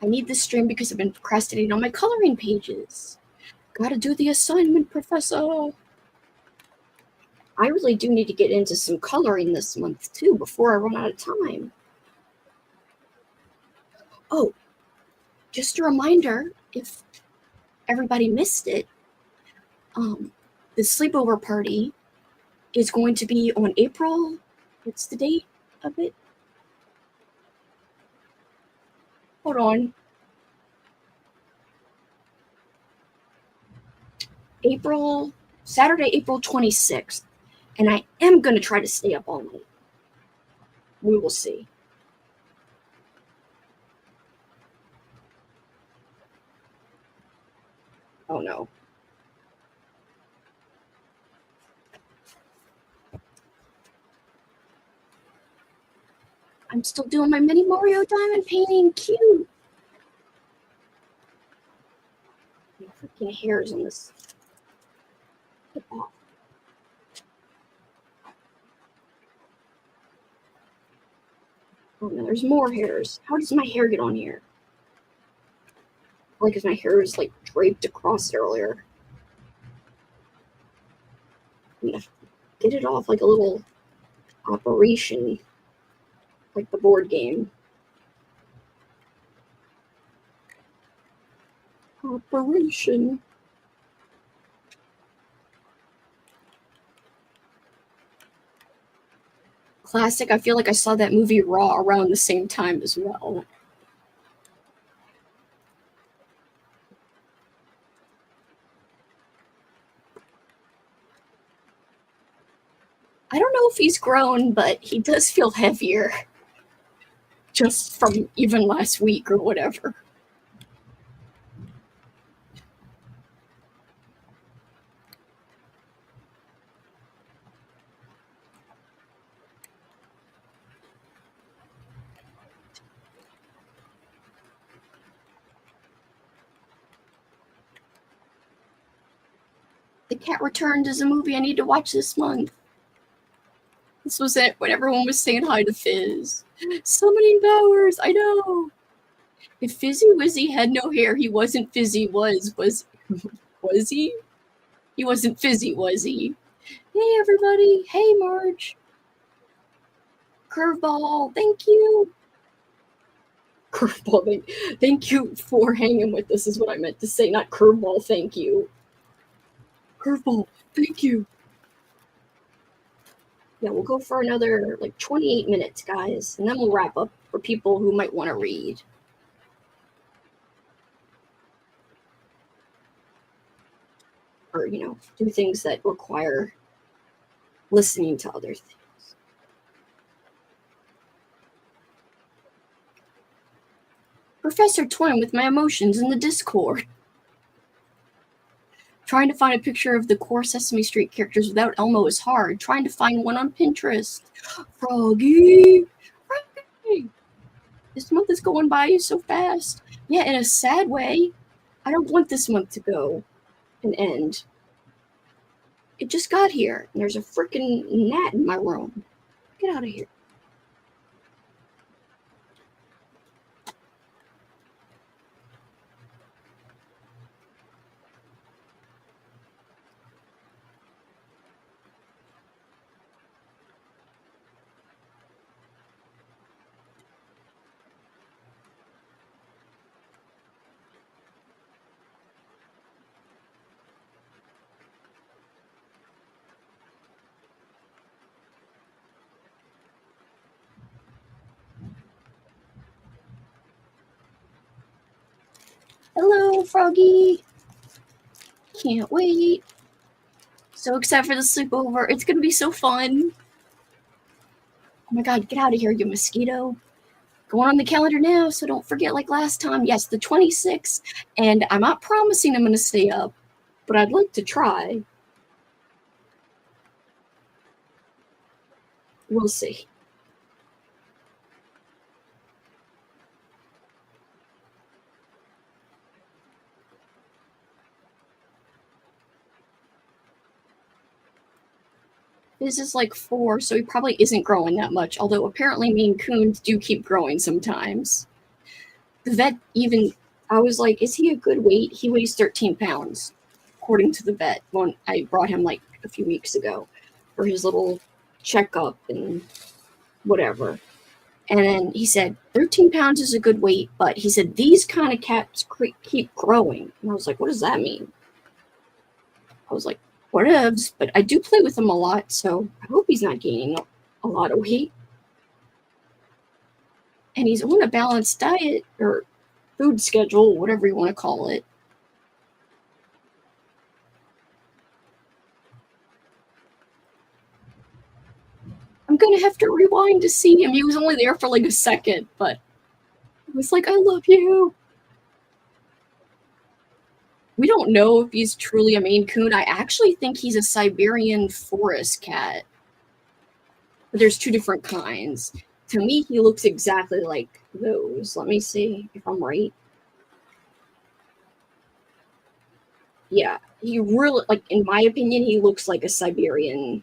I need this stream because I've been procrastinating on my coloring pages. Gotta do the assignment, Professor. I really do need to get into some coloring this month, too, before I run out of time. Oh, just a reminder, if everybody missed it, the sleepover party is going to be on April. What's the date of it? Hold on. Saturday, April 26th. And I am going to try to stay up all night. We will see. Oh no. I'm still doing my mini Mario diamond painting. Cute. My freaking hairs on this. Get off. Oh no, there's more hairs. How does my hair get on here? Like, if my hair is like draped across it earlier. I'm gonna get it off like a little operation, like the board game. Operation. Classic. I feel like I saw that movie Raw around the same time as well. I don't know if he's grown, but he does feel heavier. Just from even last week or whatever. The Cat Returned is a movie I need to watch this month. This was it when everyone was saying hi to Fizz. Summoning powers, I know. If Fizzy Wizzy had no hair, he wasn't Fizzy was he? He wasn't Fizzy, was he? Hey everybody, hey Marge. Curveball, thank you. Curveball, thank you for hanging with us is what I meant to say, not curveball, thank you. Curveball, thank you. Yeah, we'll go for another, 28 minutes, guys, and then we'll wrap up for people who might want to read. Or, do things that require listening to other things. Professor toying with my emotions in the Discord. Trying to find a picture of the core Sesame Street characters without Elmo is hard. Trying to find one on Pinterest. Froggy! Froggy! This month is going by so fast. Yeah, in a sad way. I don't want this month to go and end. It just got here, and there's a freaking gnat in my room. Get out of here. Hello, Froggy. Can't wait. So excited for the sleepover. It's going to be so fun. Oh my god, get out of here, you mosquito. Going on the calendar now, so don't forget like last time. Yes, the 26th. And I'm not promising I'm going to stay up, but I'd like to try. We'll see. This is like 4, so he probably isn't growing that much, although apparently Maine Coons do keep growing sometimes. The vet even, I was like, is he a good weight? He weighs 13 pounds, according to the vet when I brought him like a few weeks ago for his little checkup and whatever. And then he said, 13 pounds is a good weight, but he said, these kind of cats keep growing. And I was like, what does that mean? I was like, whatevs, but I do play with him a lot, so I hope he's not gaining a lot of weight. And he's on a balanced diet or food schedule, whatever you want to call it. I'm going to have to rewind to see him. He was only there for like a second, but I was like, I love you. We don't know if he's truly a Maine Coon. I actually think he's a Siberian forest cat. But there's 2 different kinds. To me, he looks exactly like those. Let me see if I'm right. Yeah, he really, in my opinion, he looks like a Siberian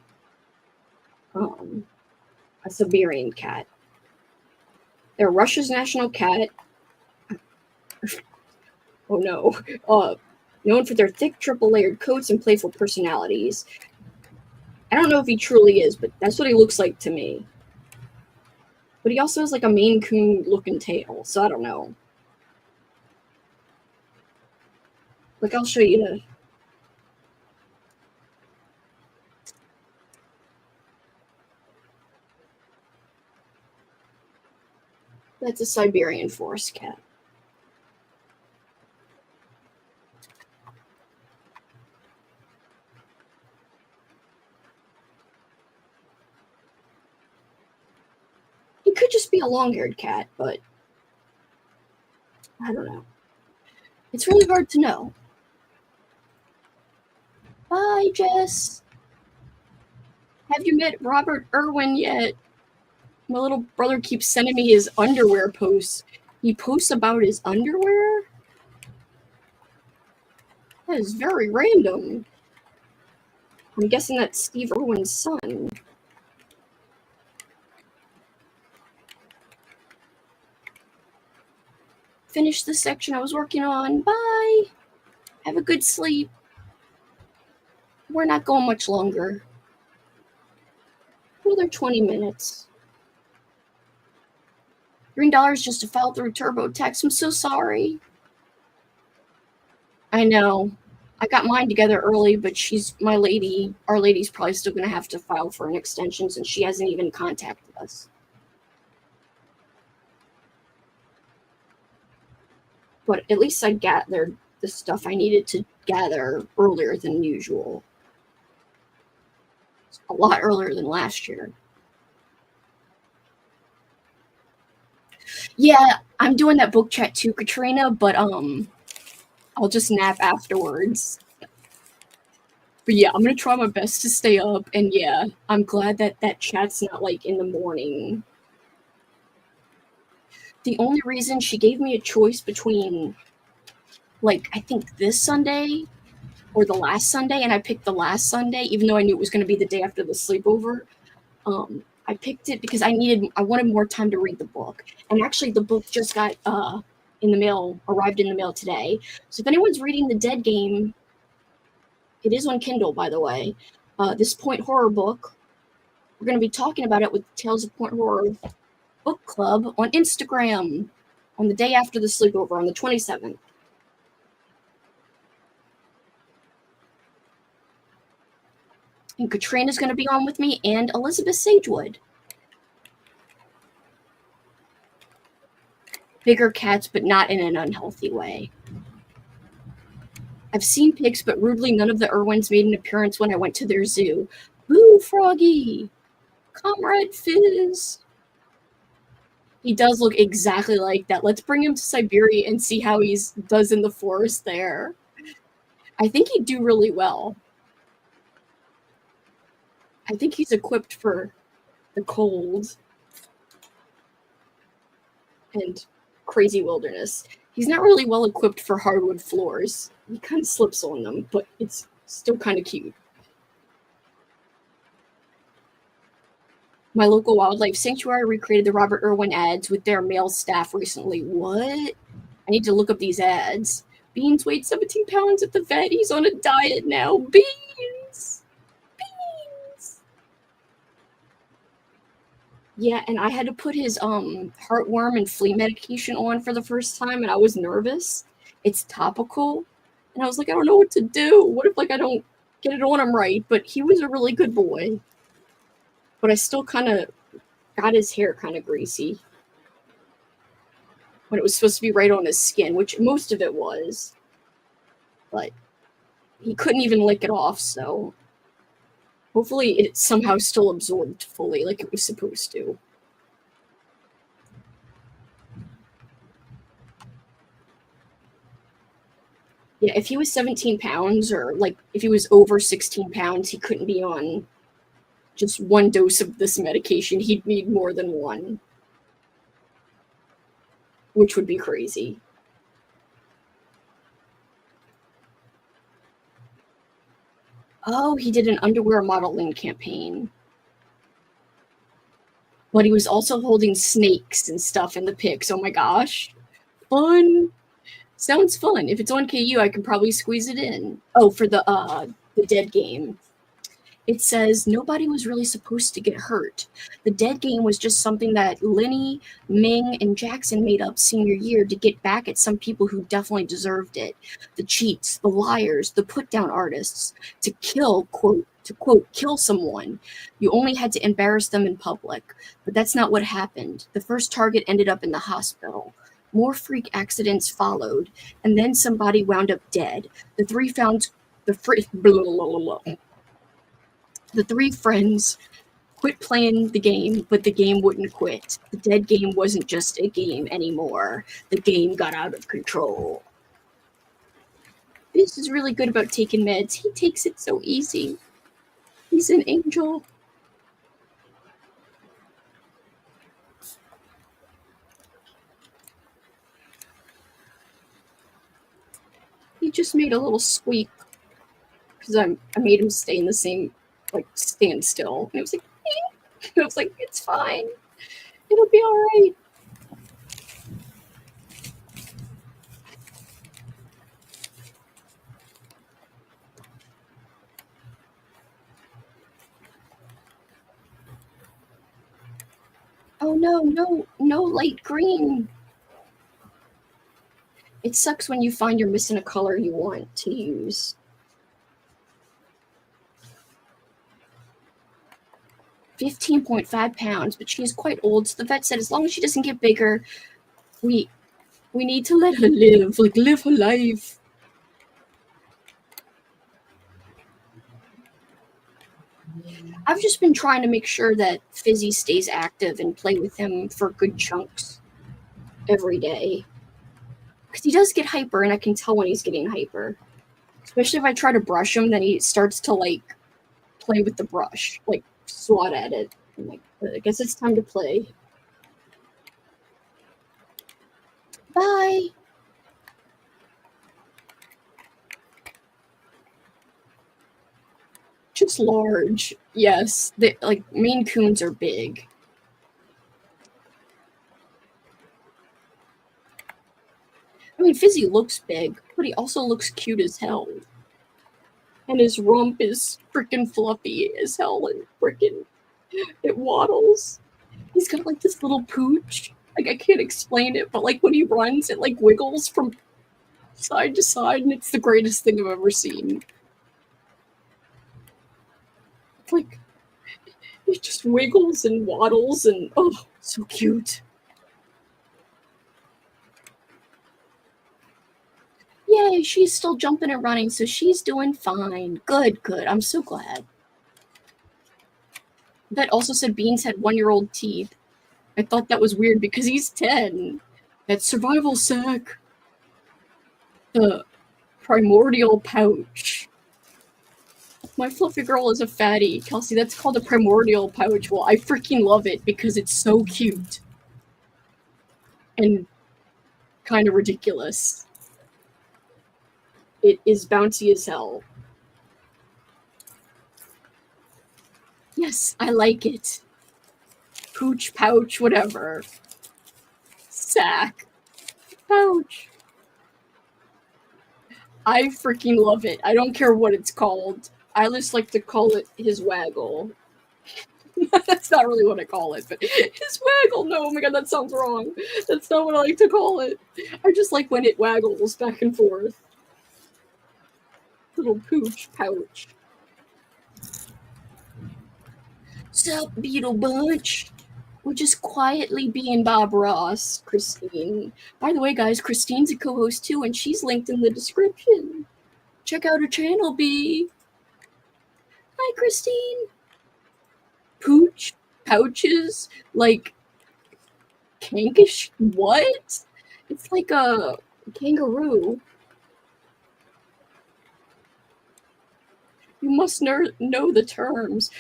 cat. They're Russia's national cat. Oh no. Known for their thick, triple-layered coats and playful personalities. I don't know if he truly is, but that's what he looks like to me. But he also has like a Maine Coon-looking tail, so I don't know. I'll show you the... That's a Siberian forest cat. He could just be a long-haired cat, but I don't know. It's really hard to know. Bye, Jess. Have you met Robert Irwin yet? My little brother keeps sending me his underwear posts. He posts about his underwear? That is very random. I'm guessing that's Steve Irwin's son. finish the section I was working on. Bye. Have a good sleep. We're not going much longer. Another 20 minutes. $3 just to file through TurboTax. I'm so sorry. I know. I got mine together early, but our lady's probably still going to have to file for an extension since she hasn't even contacted us. But at least I gathered the stuff I needed to gather earlier than usual. A lot earlier than last year. Yeah, I'm doing that book chat too, Katrina, but I'll just nap afterwards. But yeah, I'm gonna try my best to stay up, and yeah, I'm glad that chat's not like in the morning. The only reason she gave me a choice between, like, I think this Sunday or the last Sunday, and I picked the last Sunday, even though I knew it was going to be the day after the sleepover. I picked it because I wanted more time to read the book. And actually, the book just got arrived in the mail today. So if anyone's reading The Dead Game, it is on Kindle, by the way. This Point Horror book, we're going to be talking about it with Tales of Point Horror Book Club on Instagram on the day after the sleepover on the 27th. And Katrina's going to be on with me, and Elizabeth Sagewood. Bigger cats, but not in an unhealthy way. I've seen pigs, but rudely none of the Irwins made an appearance when I went to their zoo. Boo, Froggy! Comrade Fizz! He does look exactly like that. Let's bring him to Siberia and see how he does in the forest there. I think he'd do really well. I think he's equipped for the cold and crazy wilderness. He's not really well equipped for hardwood floors. He kind of slips on them, but it's still kind of cute. My local wildlife sanctuary recreated the Robert Irwin ads with their male staff recently. What? I need to look up these ads. Beans weighed 17 pounds at the vet. He's on a diet now. Beans! Beans! Yeah, and I had to put his heartworm and flea medication on for the first time, and I was nervous. It's topical. And I was like, I don't know what to do. What if, like, I don't get it on him right? But he was a really good boy. But I still kind of got his hair kind of greasy when it was supposed to be right on his skin, which most of it was. But he couldn't even lick it off, so hopefully it somehow still absorbed fully like it was supposed to. Yeah, if he was 17 pounds or like if he was over 16 pounds, he couldn't be on just one dose of this medication. He'd need more than one, which would be crazy. Oh, he did an underwear modeling campaign. But he was also holding snakes and stuff in the pics. Oh my gosh. Fun. Sounds fun. If it's on KU, I can probably squeeze it in. Oh, for the Dead Game. It says nobody was really supposed to get hurt. The Dead Game was just something that Lenny, Ming, and Jackson made up senior year to get back at some people who definitely deserved it. The cheats, the liars, the put-down artists. To kill, quote, kill someone. You only had to embarrass them in public. But that's not what happened. The first target ended up in the hospital. More freak accidents followed, and then somebody wound up dead. The three friends quit playing the game, but the game wouldn't quit. The Dead Game wasn't just a game anymore. The game got out of control. This is really good about taking meds. He takes it so easy. He's an angel. He just made a little squeak because I made him stay in the same, like, stand still. And it was like, I was like, it's fine. It'll be all right. Oh no, light green. It sucks when you find you're missing a color you want to use. 15.5 pounds, but she is quite old, so the vet said as long as she doesn't get bigger, we need to let her live, like live her life. I've just been trying to make sure that Fizzy stays active and play with him for good chunks every day. Because he does get hyper, and I can tell when he's getting hyper. Especially if I try to brush him, then he starts to, like, play with the brush. Like, swat at it. I'm like, I guess it's time to play. Bye! Just large. Yes. They, like, Maine Coons are big. I mean, Fizzy looks big, but he also looks cute as hell. And his rump is freaking fluffy as hell and freaking it waddles. He's got like this little pooch. Like I can't explain it, but like when he runs, it like wiggles from side to side, and it's the greatest thing I've ever seen. It's like it just wiggles and waddles, and oh, so cute. Yay, she's still jumping and running, so she's doing fine. Good, good. I'm so glad. That also said Beans had 1-year-old teeth. I thought that was weird because he's 10. That's survival sack. The primordial pouch. My fluffy girl is a fatty. Kelsi, that's called a primordial pouch. Well, I freaking love it because it's so cute. And kind of ridiculous. It is bouncy as hell. Yes, I like it. Pooch, pouch, whatever. Sack. Pouch. I freaking love it. I don't care what it's called. I just like to call it his waggle. That's not really what I call it, but his waggle. No, oh my god, that sounds wrong. That's not what I like to call it. I just like when it waggles back and forth. Little pooch pouch. Sup, Beetle Bunch? We're just quietly being Bob Ross, Christine. By the way, guys, Christine's a co-host too, and she's linked in the description. Check out her channel, B. Hi, Christine. Pooch pouches, like kankish. What? It's like a kangaroo. You must know the terms.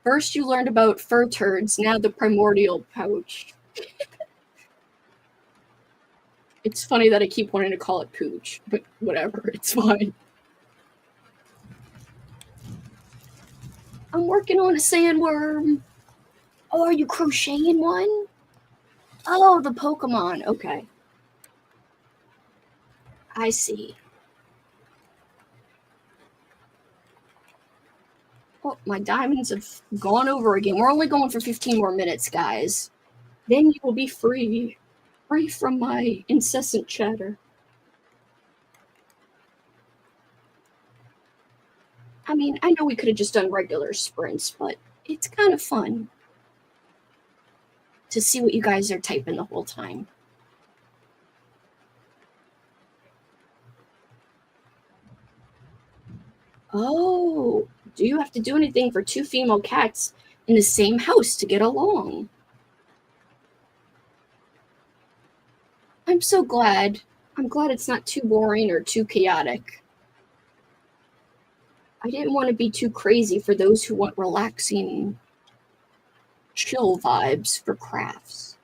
First, you learned about fur turds. Now, the primordial pouch. It's funny that I keep wanting to call it pooch, but whatever. It's fine. I'm working on a sandworm. Oh, are you crocheting one? Oh, the Pokemon. Okay. I see. Oh, my diamonds have gone over again. We're only going for 15 more minutes, guys. Then you will be free. Free from my incessant chatter. I mean, I know we could have just done regular sprints, but it's kind of fun to see what you guys are typing the whole time. Oh, do you have to do anything for 2 female cats in the same house to get along? I'm so glad. I'm glad it's not too boring or too chaotic. I didn't want to be too crazy for those who want relaxing, chill vibes for crafts.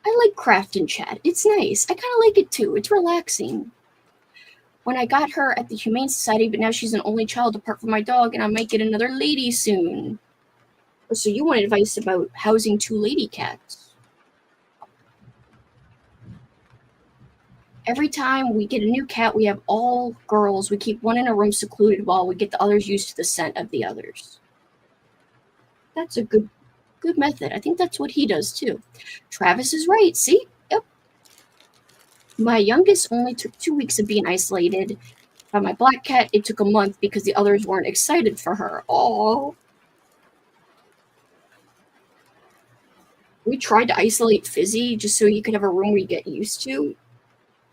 I like crafting chat. It's nice. I kind of like it too. It's relaxing. When I got her at the Humane Society, but now she's an only child apart from my dog, and I might get another lady soon. So you want advice about housing 2 lady cats? Every time we get a new cat, we have all girls. We keep one in a room secluded while we get the others used to the scent of the others. That's a good method. I think that's what he does too. Travis is right. See? Yep. My youngest only took 2 weeks of being isolated. By my black cat, it took a month because the others weren't excited for her. Oh. We tried to isolate Fizzy just so he could have a room we get used to,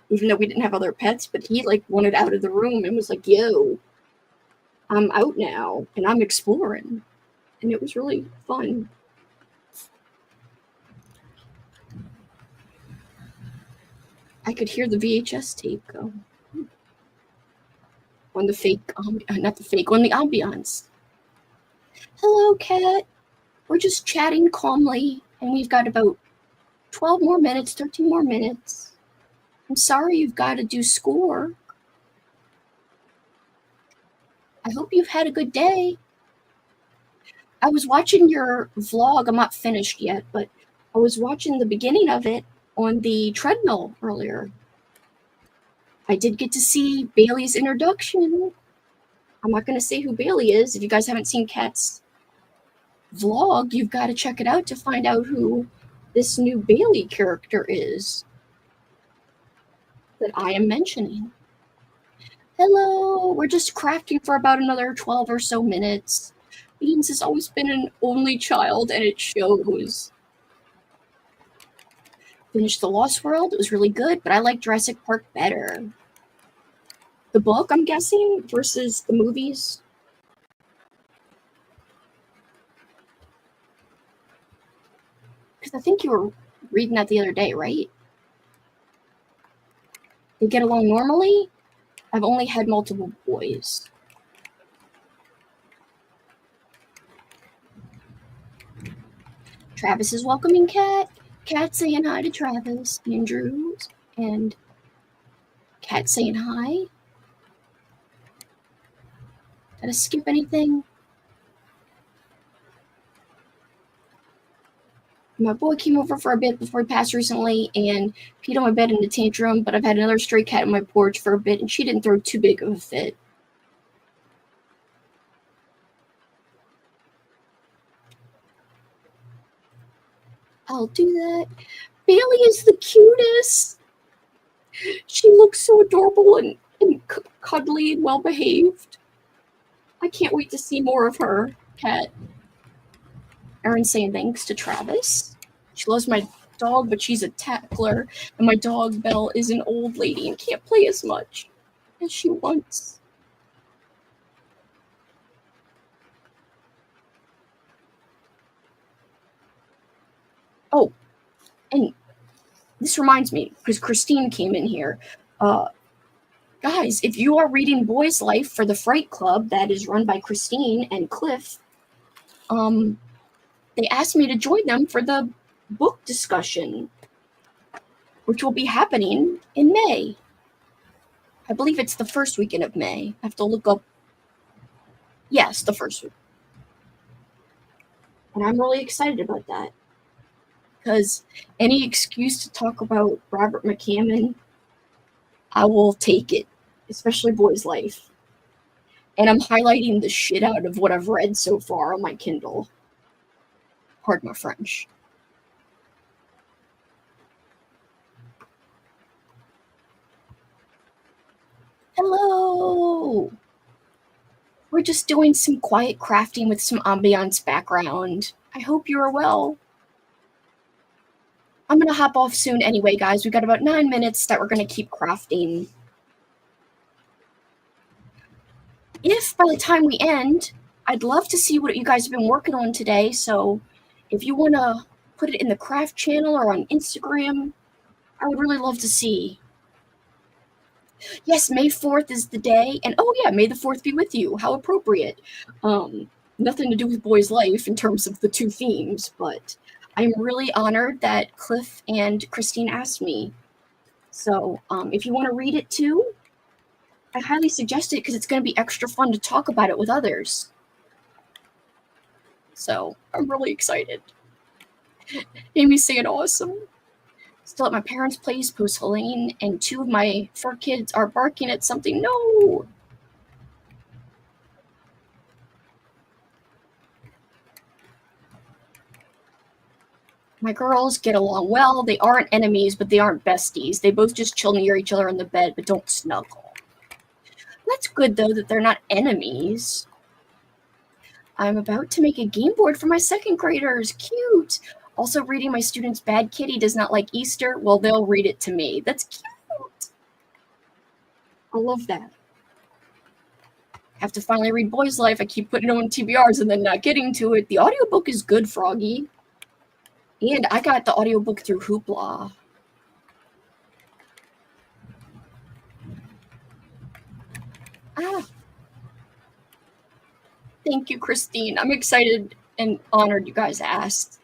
even though we didn't have other pets, but he wanted out of the room and was like, yo, I'm out now and I'm exploring. And it was really fun. I could hear the VHS tape go on the fake, not the fake, on the ambiance. Hello, cat. We're just chatting calmly, and we've got about 12 more minutes, 13 more minutes. I'm sorry you've got to do schoolwork. I hope you've had a good day. I was watching your vlog. I'm not finished yet, but I was watching the beginning of it on the treadmill earlier. I did get to see Bailey's introduction. I'm not going to say who Bailey is. If you guys haven't seen Kat's vlog, you've got to check it out to find out who this new Bailey character is that I am mentioning. Hello, we're just crafting for about another 12 or so minutes. Beans has always been an only child, and it shows. Finished The Lost World. It was really good, but I like Jurassic Park better. The book, I'm guessing, versus the movies. Because I think you were reading that the other day, right? They get along normally? I've only had multiple boys. Travis is welcoming Kat. Kat saying hi to Travis, Andrews, and Kat saying hi. Did I skip anything? My boy came over for a bit before he passed recently and peed on my bed in a tantrum, but I've had another stray cat on my porch for a bit, and she didn't throw too big of a fit. I'll do that. Bailey is the cutest. She looks so adorable and cuddly and well-behaved. I can't wait to see more of her, Kat. Erin saying thanks to Travis. She loves my dog, but she's a tackler, and my dog, Belle, is an old lady and can't play as much as she wants. Oh, and this reminds me, because Christine came in here. Guys, if you are reading Boy's Life for the Fright Club that is run by Christine and Cliff, they asked me to join them for the book discussion, which will be happening in May. I believe it's the first weekend of May. I have to look up. Yes, the first week. And I'm really excited about that. Because any excuse to talk about Robert McCammon, I will take it, especially Boy's Life. And I'm highlighting the shit out of what I've read so far on my Kindle. Pardon my French. Hello! We're just doing some quiet crafting with some ambiance background. I hope you are well. I'm going to hop off soon anyway, guys. We've got about 9 minutes that we're going to keep crafting. If by the time we end, I'd love to see what you guys have been working on today. So if you want to put it in the craft channel or on Instagram, I would really love to see. Yes, May 4th is the day. And oh yeah, may the 4th be with you. How appropriate. Nothing to do with Boy's Life in terms of the two themes, but I'm really honored that Cliff and Christine asked me. So if you want to read it too, I highly suggest it because it's going to be extra fun to talk about it with others. So I'm really excited. Amy's saying awesome. Still at my parents' place post Helene, and 2 of my fur kids are barking at something. No! My girls get along well. They aren't enemies, but they aren't besties. They both just chill near each other in the bed, but don't snuggle. That's good, though, that they're not enemies. I'm about to make a game board for my second graders. Cute. Also, reading my students' Bad Kitty does not like Easter. Well, they'll read it to me. That's cute. I love that. Have to finally read Boy's Life. I keep putting it on TBRs and then not getting to it. The audiobook is good, Froggy. And I got the audiobook through Hoopla. Thank you, Christine. I'm excited and honored you guys asked.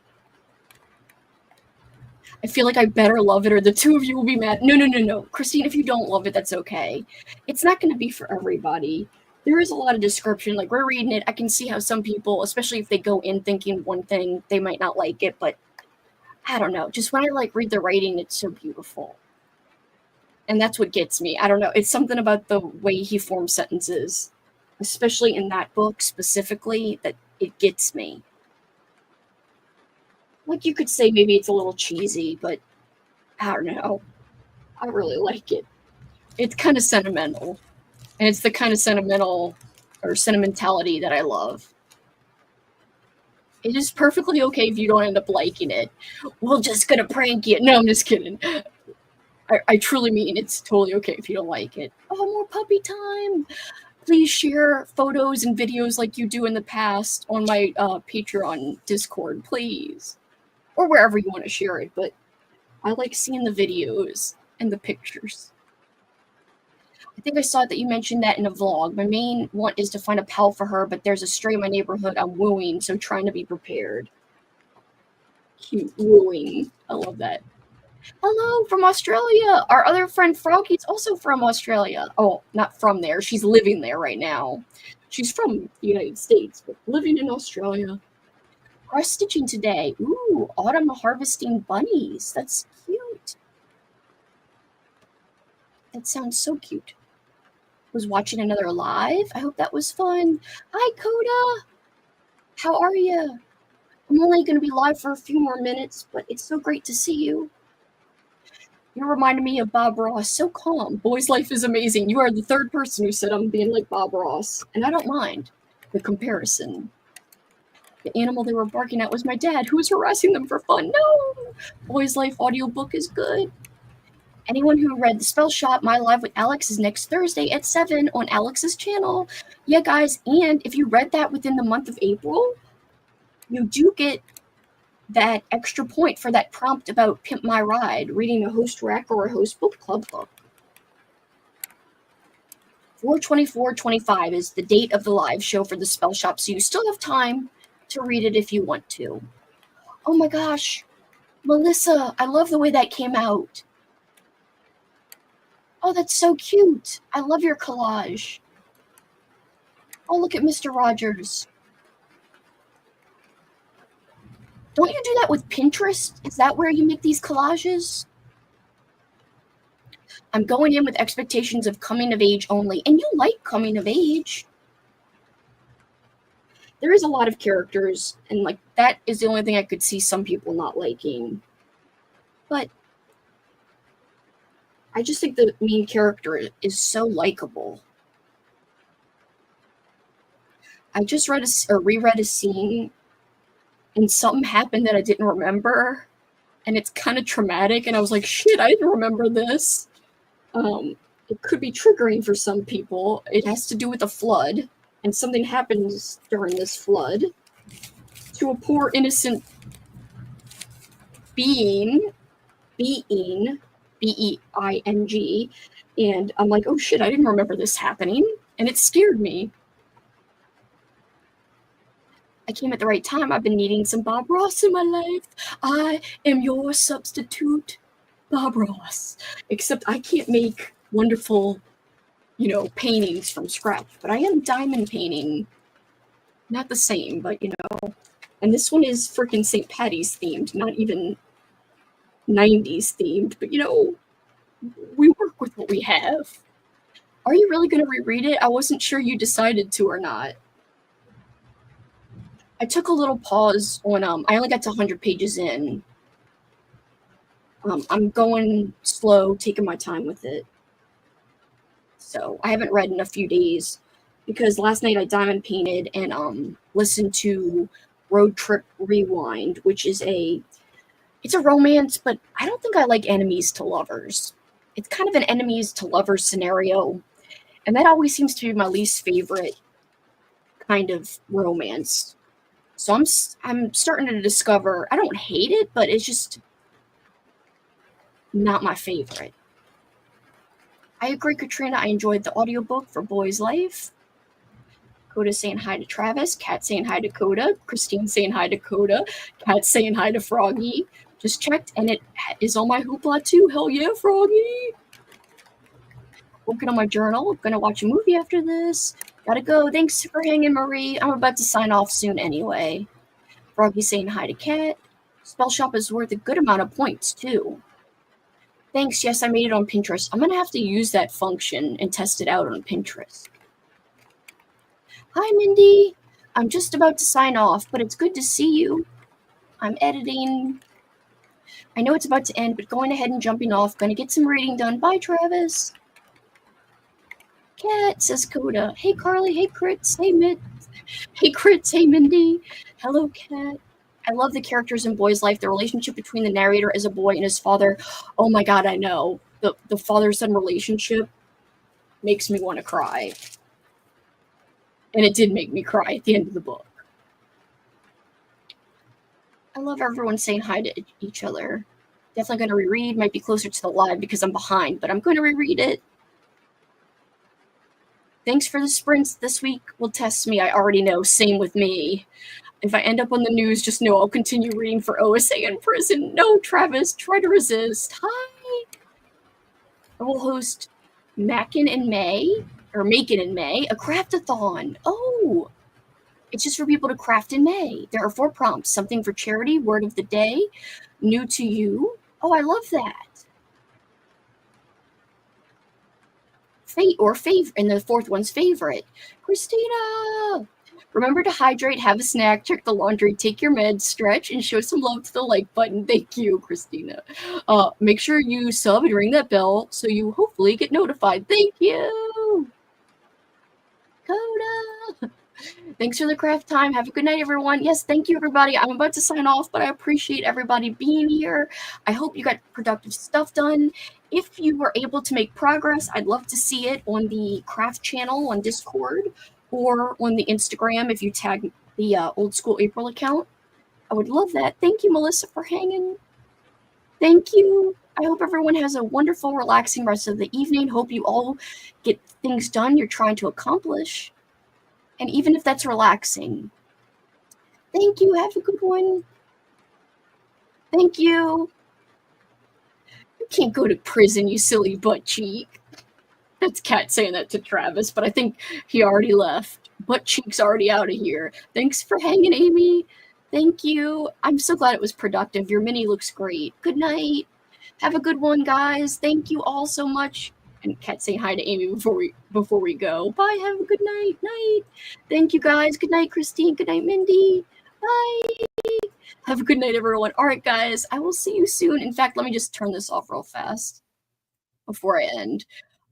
I feel like I better love it or the two of you will be mad. No. Christine, if you don't love it, that's okay. It's not going to be for everybody. There is a lot of description. Like, we're reading it. I can see how some people, especially if they go in thinking one thing, they might not like it. But I don't know. Just when I read the writing, it's so beautiful. And that's what gets me. I don't know. It's something about the way he forms sentences, especially in that book specifically, that it gets me. Like, you could say maybe it's a little cheesy, but I don't know. I really like it. It's kind of sentimental. And it's the kind of sentimentality that I love. It is perfectly okay if you don't end up liking it. We're just gonna prank you. No, I'm just kidding. I truly mean it's totally okay if you don't like it. Oh, more puppy time. Please share photos and videos like you do in the past on my Patreon Discord, please. Or wherever you want to share it, but I like seeing the videos and the pictures. I think I saw that you mentioned that in a vlog. My main want is to find a pal for her, but there's a stray in my neighborhood I'm wooing, so trying to be prepared. Cute wooing. I love that. Hello from Australia. Our other friend Froggy's also from Australia. Oh, not from there. She's living there right now. She's from the United States, but living in Australia. Cross stitching today. Ooh, autumn harvesting bunnies. That's cute. That sounds so cute. Was watching another live. I hope that was fun. Hi, Coda. How are you? I'm only going to be live for a few more minutes, but it's so great to see you. You reminded me of Bob Ross. So calm. Boy's Life is amazing. You are the third person who said I'm being like Bob Ross, and I don't mind the comparison. The animal they were barking at was my dad, who was harassing them for fun. No! Boy's Life audiobook is good. Anyone who read The Spell Shop, My Live with Alex is next Thursday at 7 on Alex's channel. Yeah, guys, and if you read that within the month of April, you do get that extra point for that prompt about Pimp My Ride, reading a host rec or a host book club book. 4/24/25 is the date of the live show for The Spell Shop, so you still have time to read it if you want to. Oh my gosh, Melissa, I love the way that came out. Oh, that's so cute. I love your collage. Oh, look at Mr. Rogers. Don't you do that with Pinterest? Is that where you make these collages? I'm going in with expectations of coming of age only. And you like coming of age. There is a lot of characters, and that is the only thing I could see some people not liking. But I just think the main character is so likable. I just reread a scene, and something happened that I didn't remember, and it's kind of traumatic, and I was like, shit, I didn't remember this. It could be triggering for some people. It has to do with a flood, and something happens during this flood to a poor innocent being, B-E-I-N-G, and I'm like, oh shit, I didn't remember this happening, and it scared me. I came at the right time. I've been needing some Bob Ross in my life. I am your substitute, Bob Ross. Except I can't make wonderful, paintings from scratch. But I am diamond painting. Not the same, but, And this one is freaking St. Patty's themed, not even 90s themed. But, we work with what we have. Are you really going to reread it? I wasn't sure you decided to or not. I took a little pause on, I only got to 100 pages in, I'm going slow, taking my time with it. So I haven't read in a few days because last night I diamond painted and listened to Road Trip Rewind, which is it's a romance, but I don't think I like enemies to lovers. It's kind of an enemies to lovers scenario, and that always seems to be my least favorite kind of romance. So I'm starting to discover I don't hate it, but it's just not my favorite. I agree, Katrina. I enjoyed the audiobook for Boy's Life. Coda saying hi to Travis, Kat saying hi to Coda, Christine saying hi to Coda, Kat saying hi to Froggy. Just checked, and it is on my Hoopla too. Hell yeah, Froggy! Working on my journal. Gonna watch a movie after this. Gotta go. Thanks for hanging, Marie. I'm about to sign off soon anyway. Froggy saying hi to Kat. Spell Shop is worth a good amount of points too. Thanks. Yes, I made it on Pinterest. I'm gonna have to use that function and test it out on Pinterest. Hi, Mindy. I'm just about to sign off, but it's good to see you. I'm editing. I know it's about to end, but going ahead and jumping off. Gonna get some reading done. Bye, Travis. Cat, says Coda. Hey, Carly. Hey, Crits. Hey, Hey, Crits. Hey, Mindy. Hello, Cat. I love the characters in Boy's Life. The relationship between the narrator as a boy and his father. Oh my god, I know. The father-son relationship makes me want to cry. And it did make me cry at the end of the book. I love everyone saying hi to each other. Definitely going to reread. Might be closer to the live because I'm behind, but I'm going to reread it. Thanks for the sprints this week. Will test me. I already know. Same with me. If I end up on the news, just know I'll continue reading for OSA in prison. No, Travis, try to resist. Hi. I will host Mackin in May, or Macon in May, a craftathon. Oh, it's just for people to craft in May. There are 4 prompts: something for charity, word of the day, new to you. Oh, I love that. Fate or favorite, and the 4th one's favorite. Christina! Remember to hydrate, have a snack, check the laundry, take your meds, stretch, and show some love to the like button. Thank you, Christina. Make sure you sub and ring that bell so you hopefully get notified. Thank you! Coda! Thanks for the craft time. Have a good night, everyone. Yes, thank you, everybody. I'm about to sign off, but I appreciate everybody being here. I hope you got productive stuff done. If you were able to make progress, I'd love to see it on the craft channel on Discord or on the Instagram if you tag the Old School April account. I would love that. Thank you, Melissa, for hanging. Thank you. I hope everyone has a wonderful, relaxing rest of the evening. Hope you all get things done you're trying to accomplish. And even if that's relaxing. Thank you. Have a good one. Thank you. You can't go to prison, you silly butt cheek. That's Kat saying that to Travis, but I think he already left. Butt cheek's already out of here. Thanks for hanging, Amy. Thank you. I'm so glad it was productive. Your mini looks great. Good night. Have a good one, guys. Thank you all so much. And Kat saying hi to Amy before we go. Bye. Have a good night. Night. Thank you, guys. Good night, Christine. Good night, Mindy. Bye. Have a good night, everyone. All right, guys. I will see you soon. In fact, let me just turn this off real fast before I end.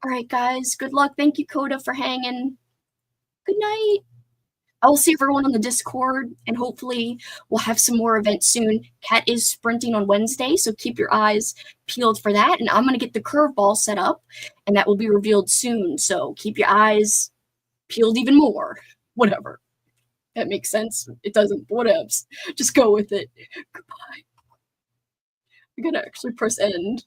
All right, guys. Good luck. Thank you, Coda, for hanging. Good night. I will see everyone on the Discord, and hopefully we'll have some more events soon. Kat is sprinting on Wednesday, so keep your eyes peeled for that. And I'm going to get the curveball set up, and that will be revealed soon. So keep your eyes peeled even more. Whatever. That makes sense. It doesn't. Whatevs. Just go with it. Goodbye. I gotta actually press end.